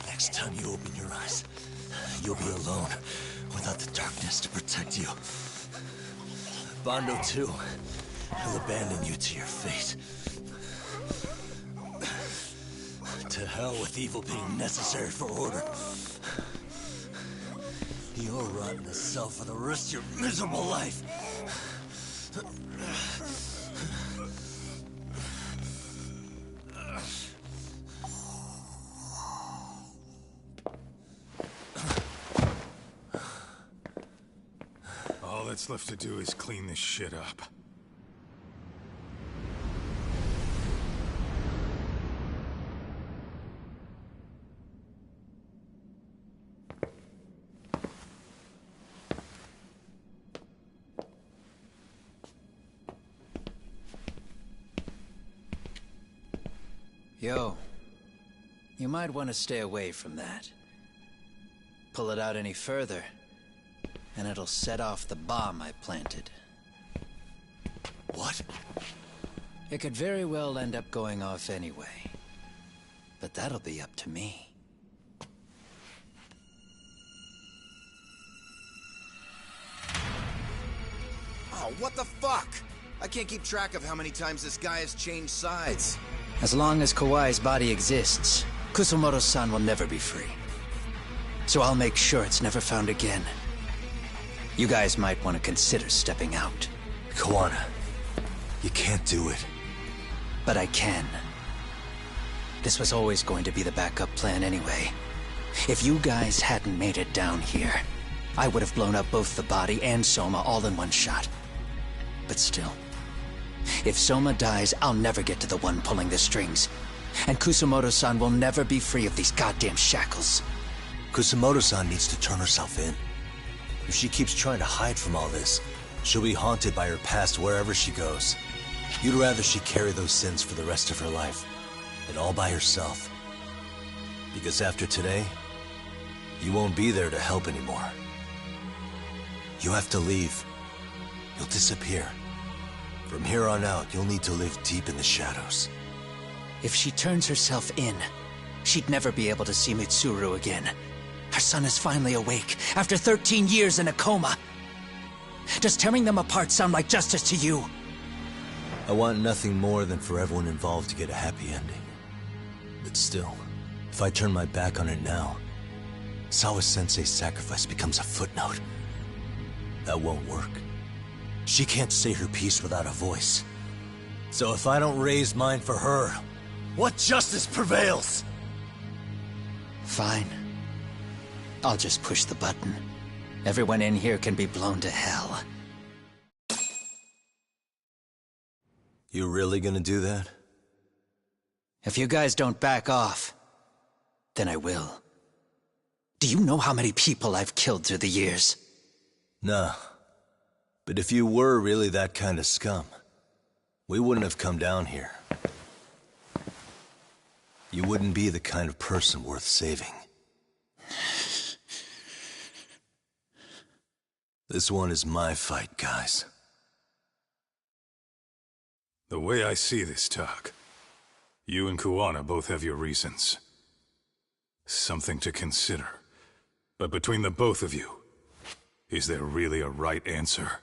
Next time you open your eyes, you'll be alone, without the darkness to protect you. Bondo, too. He'll abandon you to your fate. To hell with evil being necessary for order. You'll rot in a cell for the rest of your miserable life. All that's left to do is clean this shit up. Yo, you might want to stay away from that. Pull it out any further, and it'll set off the bomb I planted. What? It could very well end up going off anyway. But that'll be up to me. Oh, what the fuck? I can't keep track of how many times this guy has changed sides. As long as Kawai's body exists, Kusumoto-san will never be free. So I'll make sure it's never found again. You guys might want to consider stepping out. Kawana, you can't do it. But I can. This was always going to be the backup plan anyway. If you guys hadn't made it down here, I would have blown up both the body and Soma all in one shot. But still, if Soma dies, I'll never get to the one pulling the strings. And Kusumoto-san will never be free of these goddamn shackles. Kusumoto-san needs to turn herself in. If she keeps trying to hide from all this, she'll be haunted by her past wherever she goes. You'd rather she carry those sins for the rest of her life. and all by herself. Because after today, you won't be there to help anymore. You have to leave. You'll disappear. From here on out, you'll need to live deep in the shadows. If she turns herself in, she'd never be able to see Mitsuru again. Her son is finally awake, after 13 years in a coma. Does tearing them apart sound like justice to you? I want nothing more than for everyone involved to get a happy ending. But still, if I turn my back on it now, Sawa-sensei's sacrifice becomes a footnote. That won't work. She can't say her piece without a voice. So if I don't raise mine for her, what justice prevails? Fine. I'll just push the button. Everyone in here can be blown to hell. You really gonna do that? If you guys don't back off, then I will. Do you know how many people I've killed through the years? Nah. But if you were really that kind of scum, we wouldn't have come down here. You wouldn't be the kind of person worth saving. This one is my fight, guys. The way I see this, Tak, you and Kuwana both have your reasons. Something to consider. But between the both of you, is there really a right answer?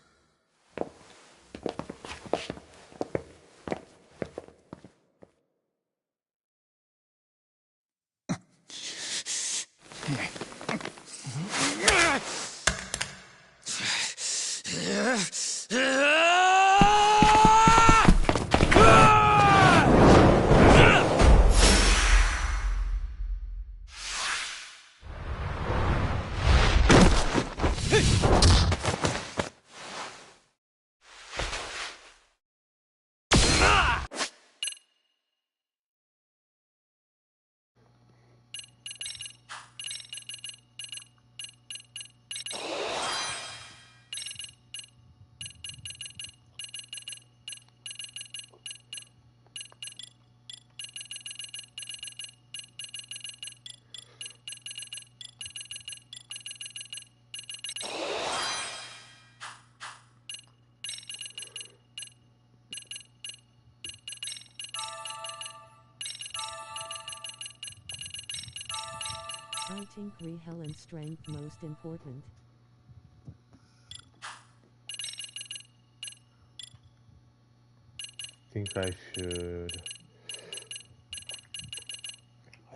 I think Rehel and strength most important. Think I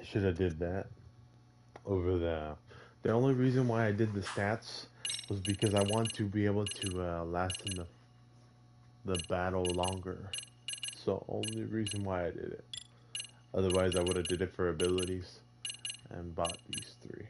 should have did that over the only reason why I did the stats was because I want to be able to last in the battle longer. So only reason why I did it. Otherwise I would have did it for abilities and bought these three.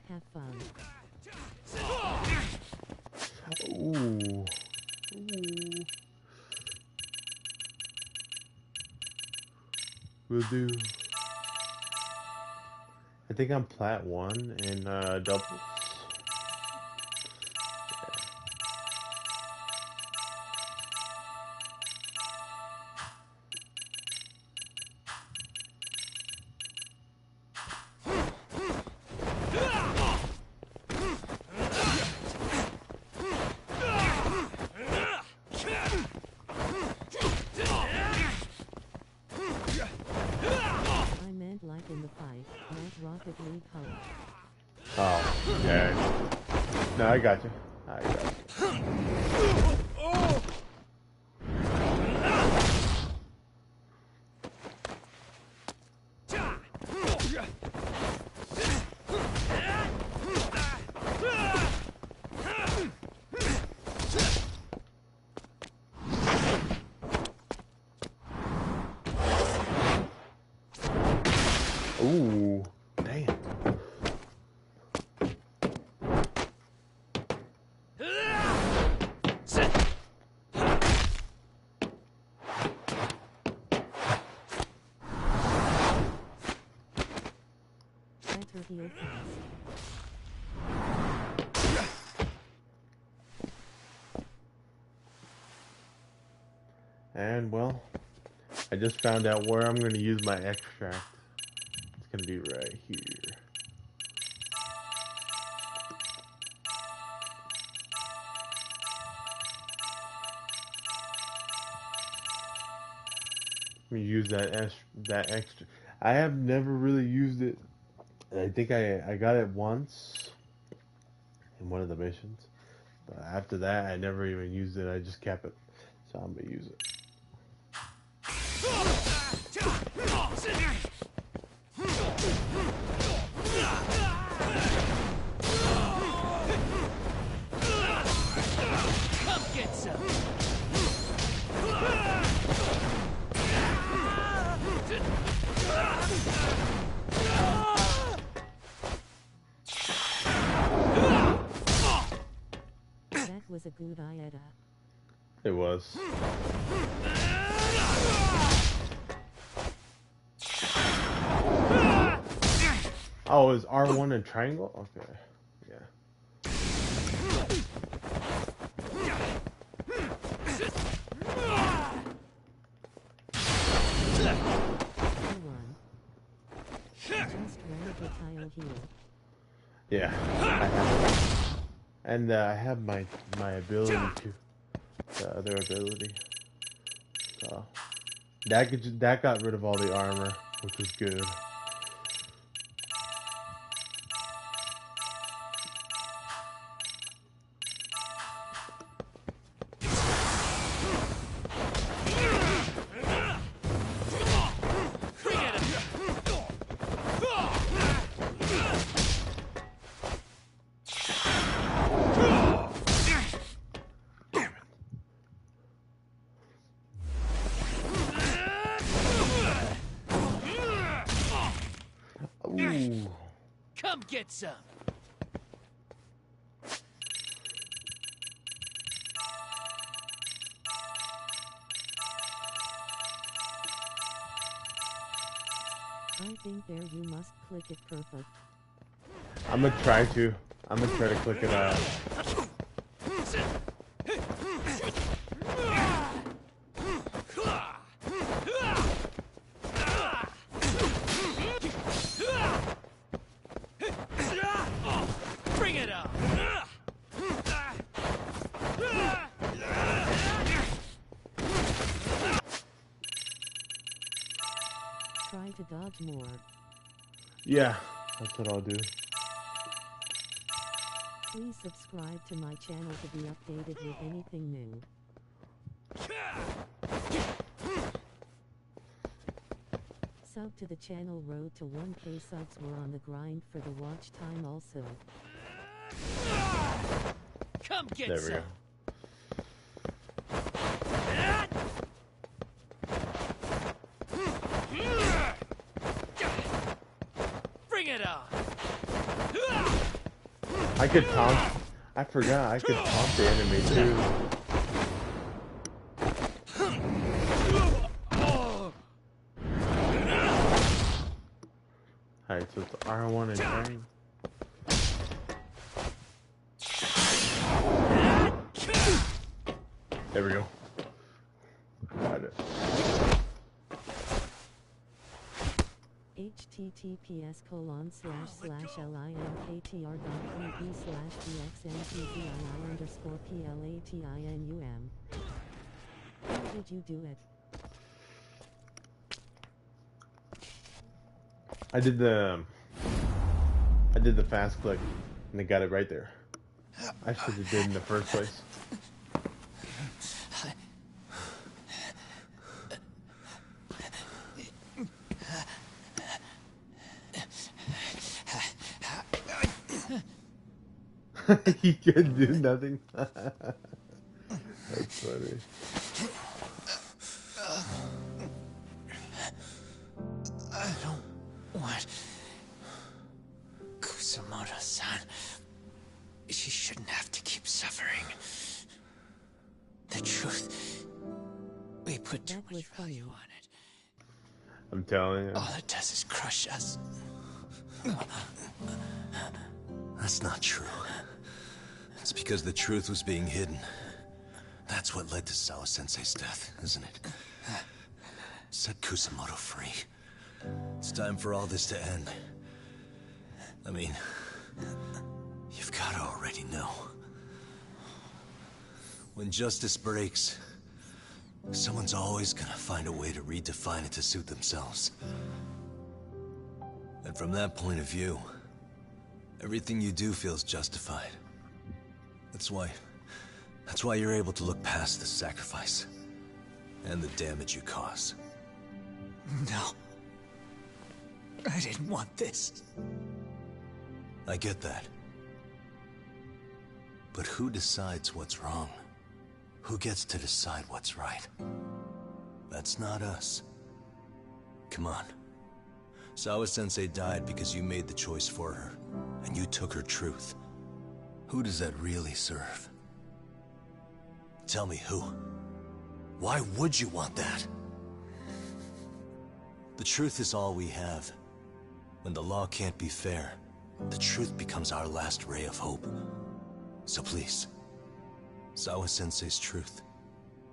Have fun. Ooh. Will do. I think I'm plat 1 in doubles. I meant like in the fight, not Rocket League Hulk. Oh, yeah. No, I got you. I got you. Ooh. heal fast. And well, I just found out where I'm going to use my extract. It's going to be right here. Let me use that extra. I have never really used it. I think I got it once in one of the missions. But after that, I never even used it. I just kept it. So I'm going to use it. Come get some. That was a good idea. It was. Oh, is R1 a triangle? Okay. Yeah. Just run a tile here. Yeah. I have. And I have my ability to the other ability. So that got rid of all the armor, which was good. Ooh. Come get some. I think there you must click it perfect. I'm gonna try to click it out. Bring it up. Try to dodge more. Yeah, that's what I'll do. Please subscribe to my channel to be updated with anything new. Sub to the channel. Road to 1K subs. We're on the grind for the watch time also. Come get There we some. go. Bring it on. I could taunt. I forgot I could taunt the enemy too. Alright, so it's R1 and triangle. There we go. Got it. https://linktr.ee/bxmtzi_platinum. How did you do it? I did the fast click and I got it right there. I should have did in the first place. He could do nothing. That's funny. I don't want Kusamoto-san. She shouldn't have to keep suffering. The truth. We put too much value on it. I'm telling you. All it does is crush us. That's not true. It's because the truth was being hidden. That's what led to Sawa-sensei's death, isn't it? Set Kusamoto free. It's time for all this to end. I mean, you've got to already know. When justice breaks, someone's always gonna find a way to redefine it to suit themselves. And from that point of view, everything you do feels justified. That's why you're able to look past the sacrifice and the damage you cause. No. I didn't want this. I get that. But who decides what's wrong? Who gets to decide what's right? That's not us. Come on. Sawa-sensei died because you made the choice for her, and you took her truth. Who does that really serve? Tell me who. Why would you want that? The truth is all we have. When the law can't be fair, the truth becomes our last ray of hope. So please, Sawa-sensei's truth,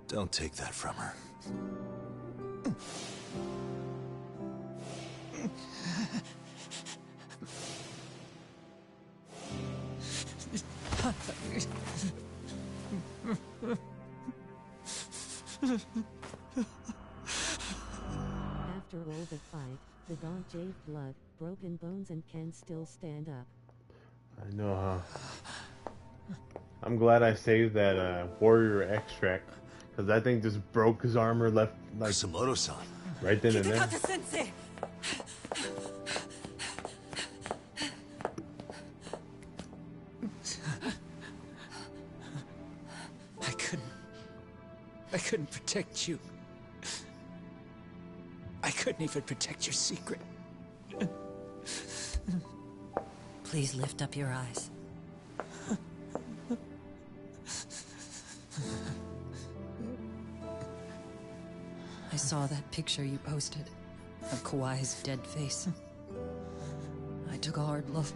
don't take that from her. After all the fight, the dog gave blood, broken bones, and can still stand up. I know, huh? I'm glad I saved that warrior extract, because that thing just broke his armor left like Kusamoto-san. Right then and there. Sensei! I couldn't protect you. I couldn't even protect your secret. Please lift up your eyes. I saw that picture you posted of Kawai's dead face. I took a hard look.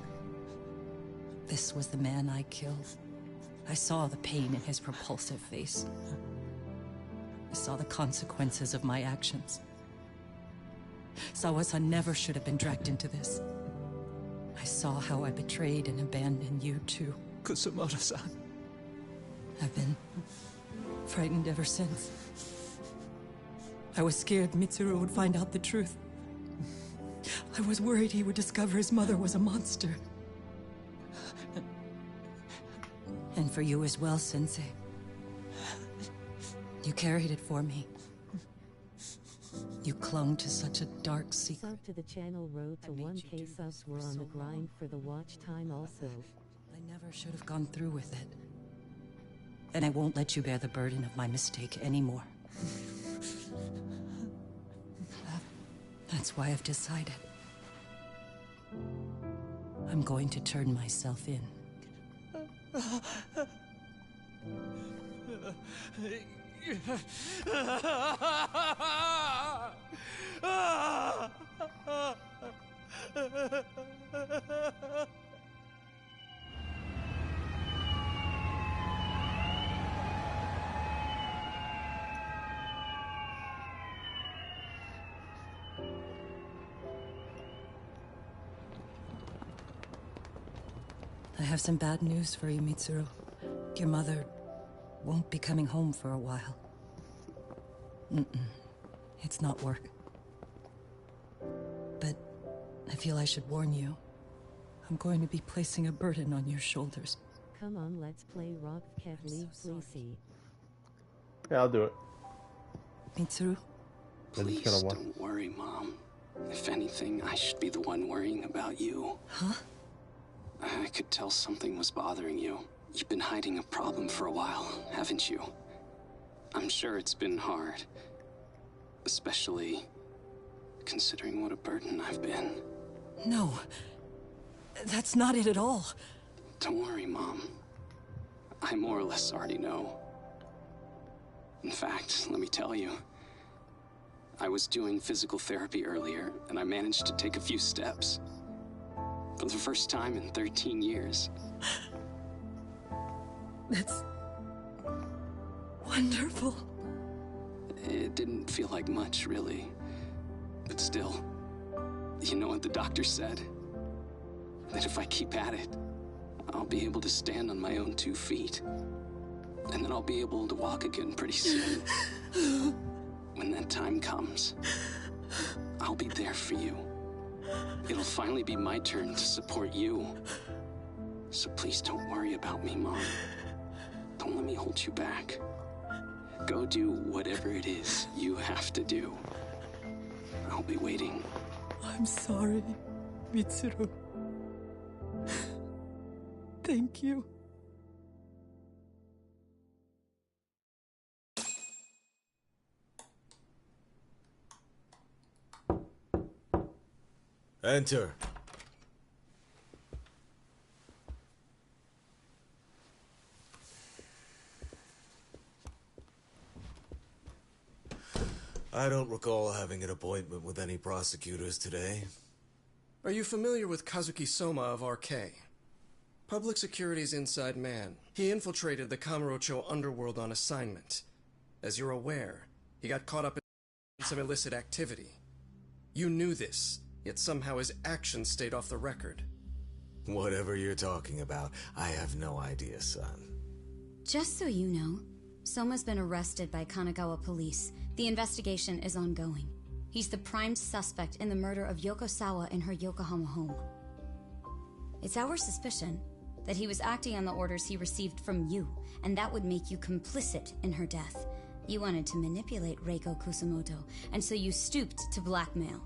This was the man I killed. I saw the pain in his repulsive face. I saw the consequences of my actions. Sawa-san never should have been dragged into this. I saw how I betrayed and abandoned you too, Kusamoto-san. I've been frightened ever since. I was scared Mitsuru would find out the truth. I was worried he would discover his mother was a monster. And for you as well, Sensei. You carried it for me. You clung to such a dark secret. Sub to the channel road to 1K subs. We're on the grind for the watch time also. I never should have gone through with it. And I won't let you bear the burden of my mistake anymore. That's why I've decided. I'm going to turn myself in. I have some bad news for you, Mitsuru. Your mother won't be coming home for a while. It's not work. But I feel I should warn you. I'm going to be placing a burden on your shoulders. Come on, let's play Rock Kev League, please. Yeah, I'll do it. Mitsuru? Please don't worry, Mom. If anything, I should be the one worrying about you. Huh? I could tell something was bothering you. You've been hiding a problem for a while, haven't you? I'm sure it's been hard. Especially considering what a burden I've been. No. That's not it at all. Don't worry, Mom. I more or less already know. In fact, let me tell you. I was doing physical therapy earlier, and I managed to take a few steps. For the first time in 13 years. That's wonderful. It didn't feel like much, really. But still, you know what the doctor said? That if I keep at it, I'll be able to stand on my own 2 feet. And then I'll be able to walk again pretty soon. When that time comes, I'll be there for you. It'll finally be my turn to support you. So please don't worry about me, Mom. Don't let me hold you back. Go do whatever it is you have to do. I'll be waiting. I'm sorry, Mitsuru. Thank you. Enter. I don't recall having an appointment with any prosecutors today. Are you familiar with Kazuki Soma of RK? Public Security's inside man. He infiltrated the Kamurocho underworld on assignment. As you're aware, he got caught up in some illicit activity. You knew this, yet somehow his actions stayed off the record. Whatever you're talking about, I have no idea, son. Just so you know, Soma's been arrested by Kanagawa police. The investigation is ongoing. He's the prime suspect in the murder of Yoko Sawa in her Yokohama home. It's our suspicion that he was acting on the orders he received from you, and that would make you complicit in her death. You wanted to manipulate Reiko Kusamoto, and so you stooped to blackmail.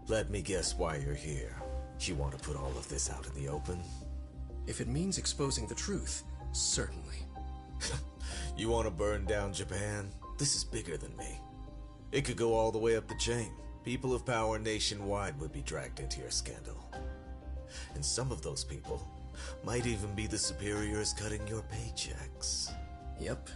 Let me guess why you're here. You want to put all of this out in the open? If it means exposing the truth, certainly. You want to burn down Japan? This is bigger than me. It could go all the way up the chain. People of power nationwide would be dragged into your scandal. And some of those people might even be the superiors cutting your paychecks. Yep.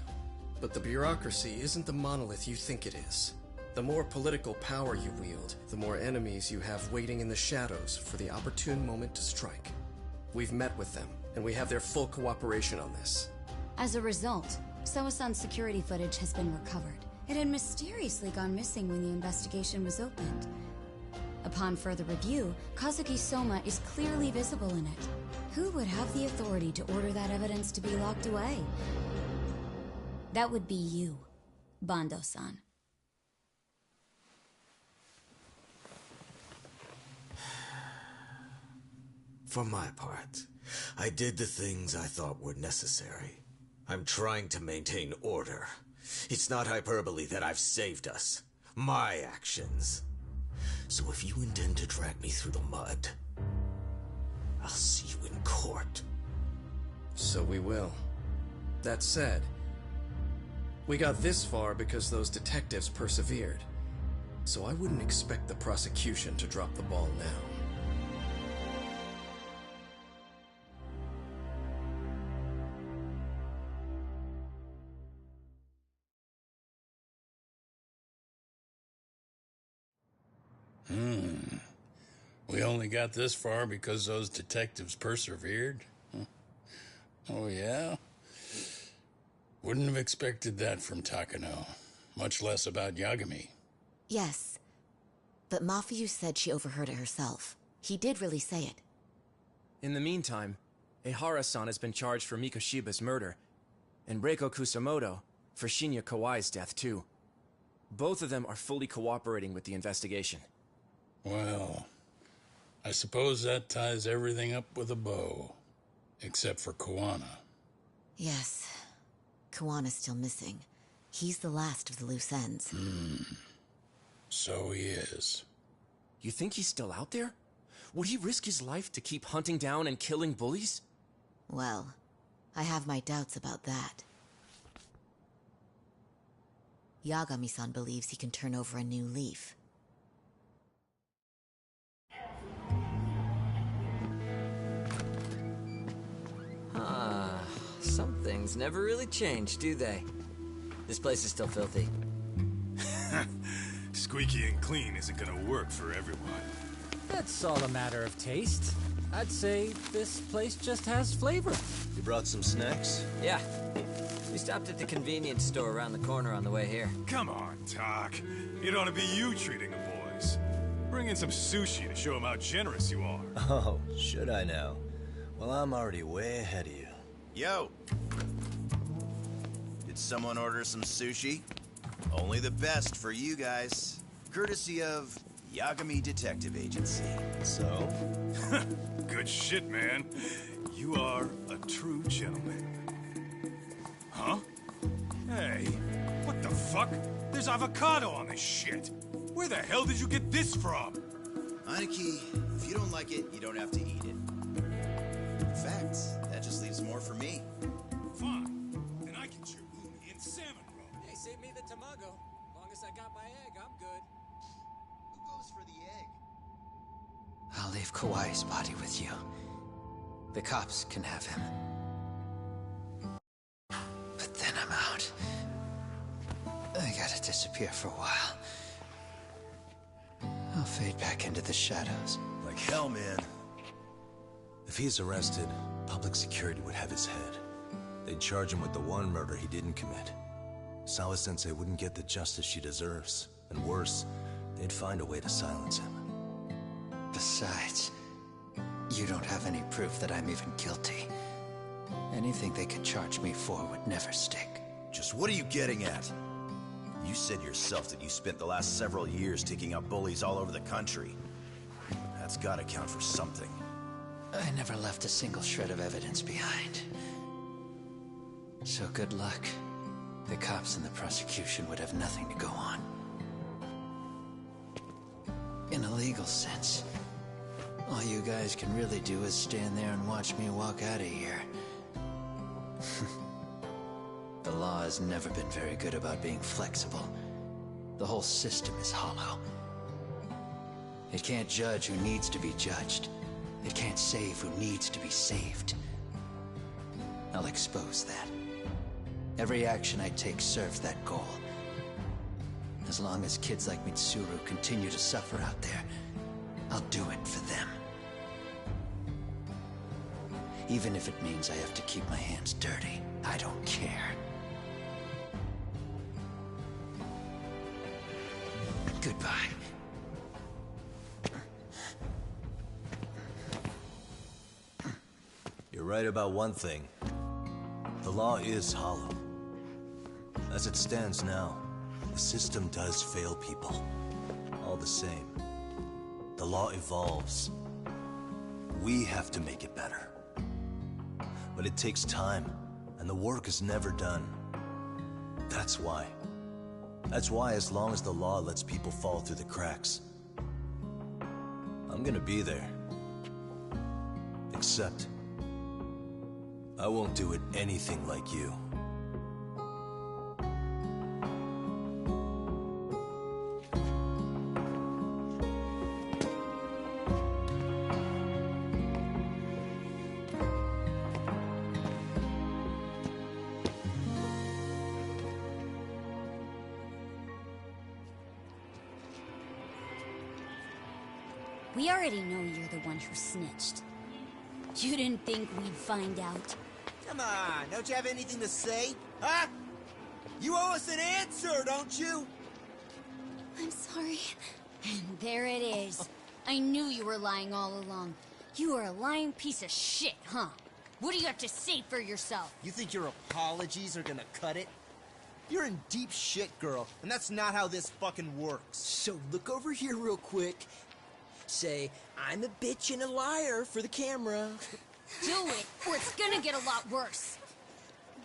But the bureaucracy isn't the monolith you think it is. The more political power you wield, the more enemies you have waiting in the shadows for the opportune moment to strike. We've met with them, and we have their full cooperation on this. As a result, Soa-san's security footage has been recovered. It had mysteriously gone missing when the investigation was opened. Upon further review, Kazuki Soma is clearly visible in it. Who would have the authority to order that evidence to be locked away? That would be you, Bando-san. For my part, I did the things I thought were necessary. I'm trying to maintain order. It's not hyperbole that I've saved us. My actions. So if you intend to drag me through the mud, I'll see you in court. So we will. That said, we got this far because those detectives persevered. So I wouldn't expect the prosecution to drop the ball now. We only got this far because those detectives persevered? Huh. Oh, yeah? Wouldn't have expected that from Takano. Much less about Yagami. Yes. But Mafuyu said she overheard it herself. He did really say it. In the meantime, Ehara-san has been charged for Mikoshiba's murder, and Reiko Kusamoto for Shinya Kawai's death, too. Both of them are fully cooperating with the investigation. Well, I suppose that ties everything up with a bow. Except for Kuwana. Yes. Kuwana's still missing. He's the last of the loose ends. So he is. You think he's still out there? Would he risk his life to keep hunting down and killing bullies? Well, I have my doubts about that. Yagami-san believes he can turn over a new leaf. Some things never really change, do they? This place is still filthy. Squeaky and clean isn't gonna work for everyone. That's all a matter of taste. I'd say this place just has flavor. You brought some snacks? Yeah. We stopped at the convenience store around the corner on the way here. Come on, Doc. It ought to be you treating the boys. Bring in some sushi to show them how generous you are. Oh, should I now? Well, I'm already way ahead of you. Yo! Did someone order some sushi? Only the best for you guys. Courtesy of Yagami Detective Agency. So? Good shit, man. You are a true gentleman. Huh? Hey, what the fuck? There's avocado on this shit. Where the hell did you get this from? Aniki, if you don't like it, you don't have to eat it. In fact, that just leaves more for me. Fine. Then I get your umi and salmon roll. Hey, save me the tamago. Long as I got my egg, I'm good. Who goes for the egg? I'll leave Kawai's body with you. The cops can have him. But then I'm out. I gotta disappear for a while. I'll fade back into the shadows. Like hell, man. If he's arrested, public security would have his head. They'd charge him with the one murder he didn't commit. Sawa-sensei wouldn't get the justice she deserves. And worse, they'd find a way to silence him. Besides, you don't have any proof that I'm even guilty. Anything they could charge me for would never stick. Just what are you getting at? You said yourself that you spent the last several years taking out bullies all over the country. That's gotta count for something. I never left a single shred of evidence behind. So good luck. The cops and the prosecution would have nothing to go on. In a legal sense, all you guys can really do is stand there and watch me walk out of here. The law has never been very good about being flexible. The whole system is hollow. It can't judge who needs to be judged. It can't save who needs to be saved. I'll expose that. Every action I take serves that goal. As long as kids like Mitsuru continue to suffer out there, I'll do it for them. Even if it means I have to keep my hands dirty, I don't care. Goodbye. You're right about one thing. The law is hollow. As it stands now, the system does fail people. All the same, the law evolves. We have to make it better. But it takes time, and the work is never done. That's why. That's why as long as the law lets people fall through the cracks, I'm gonna be there. Except, I won't do it anything like you. We already know you're the one who snitched. You didn't think we'd find out. Come on, don't you have anything to say? Huh? You owe us an answer, don't you? I'm sorry. And there it is. I knew you were lying all along. You are a lying piece of shit, huh? What do you have to say for yourself? You think your apologies are gonna cut it? You're in deep shit, girl, and that's not how this fucking works. So look over here real quick. Say, I'm a bitch and a liar for the camera. Do it, or it's gonna get a lot worse.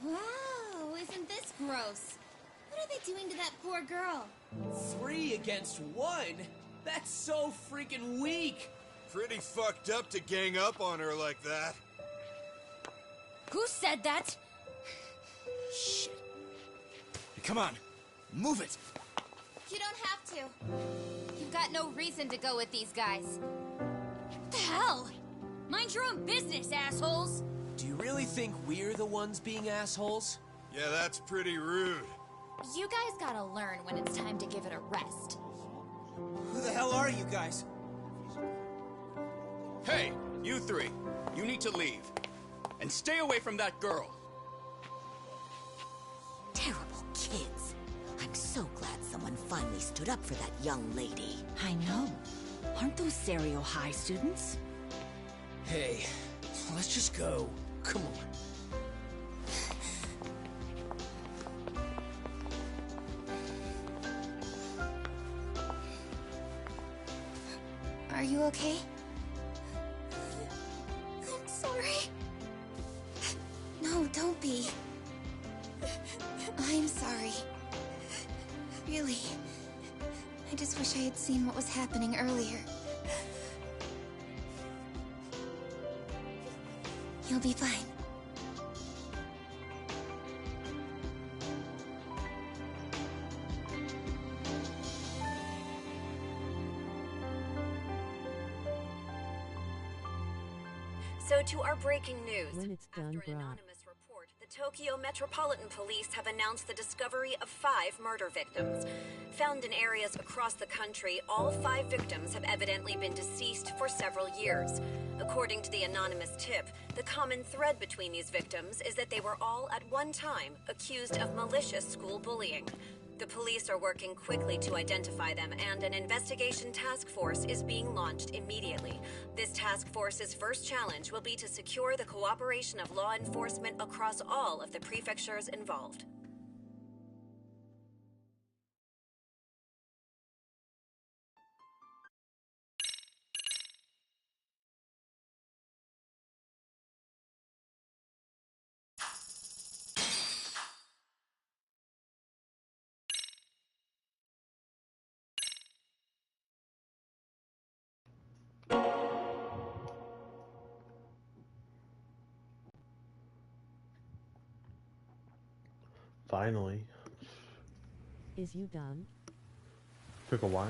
Wow, isn't this gross? What are they doing to that poor girl? 3 against 1? That's so freaking weak. Pretty fucked up to gang up on her like that. Who said that? Shit. Come on, move it. You don't have to. You've got no reason to go with these guys. What the hell? Mind your own business, assholes! Do you really think we're the ones being assholes? Yeah, that's pretty rude. You guys gotta learn when it's time to give it a rest. Who the hell are you guys? Hey, you three. You need to leave. And stay away from that girl. Terrible kids. I'm so glad someone finally stood up for that young lady. I know. Aren't those Serio High students? Hey, let's just go. Come on. Are you okay? I'm sorry. No, don't be. I'm sorry. Really. I just wish I had seen what was happening earlier. You'll be fine. So to our breaking news. When it's done, After an anonymous report, the Tokyo Metropolitan Police have announced the discovery of 5 murder victims. Found in areas across the country, all 5 victims have evidently been deceased for several years. According to the anonymous tip, the common thread between these victims is that they were all at one time accused of malicious school bullying. The police are working quickly to identify them, and an investigation task force is being launched immediately. This task force's first challenge will be to secure the cooperation of law enforcement across all of the prefectures involved. Finally. Is you done? Took a while.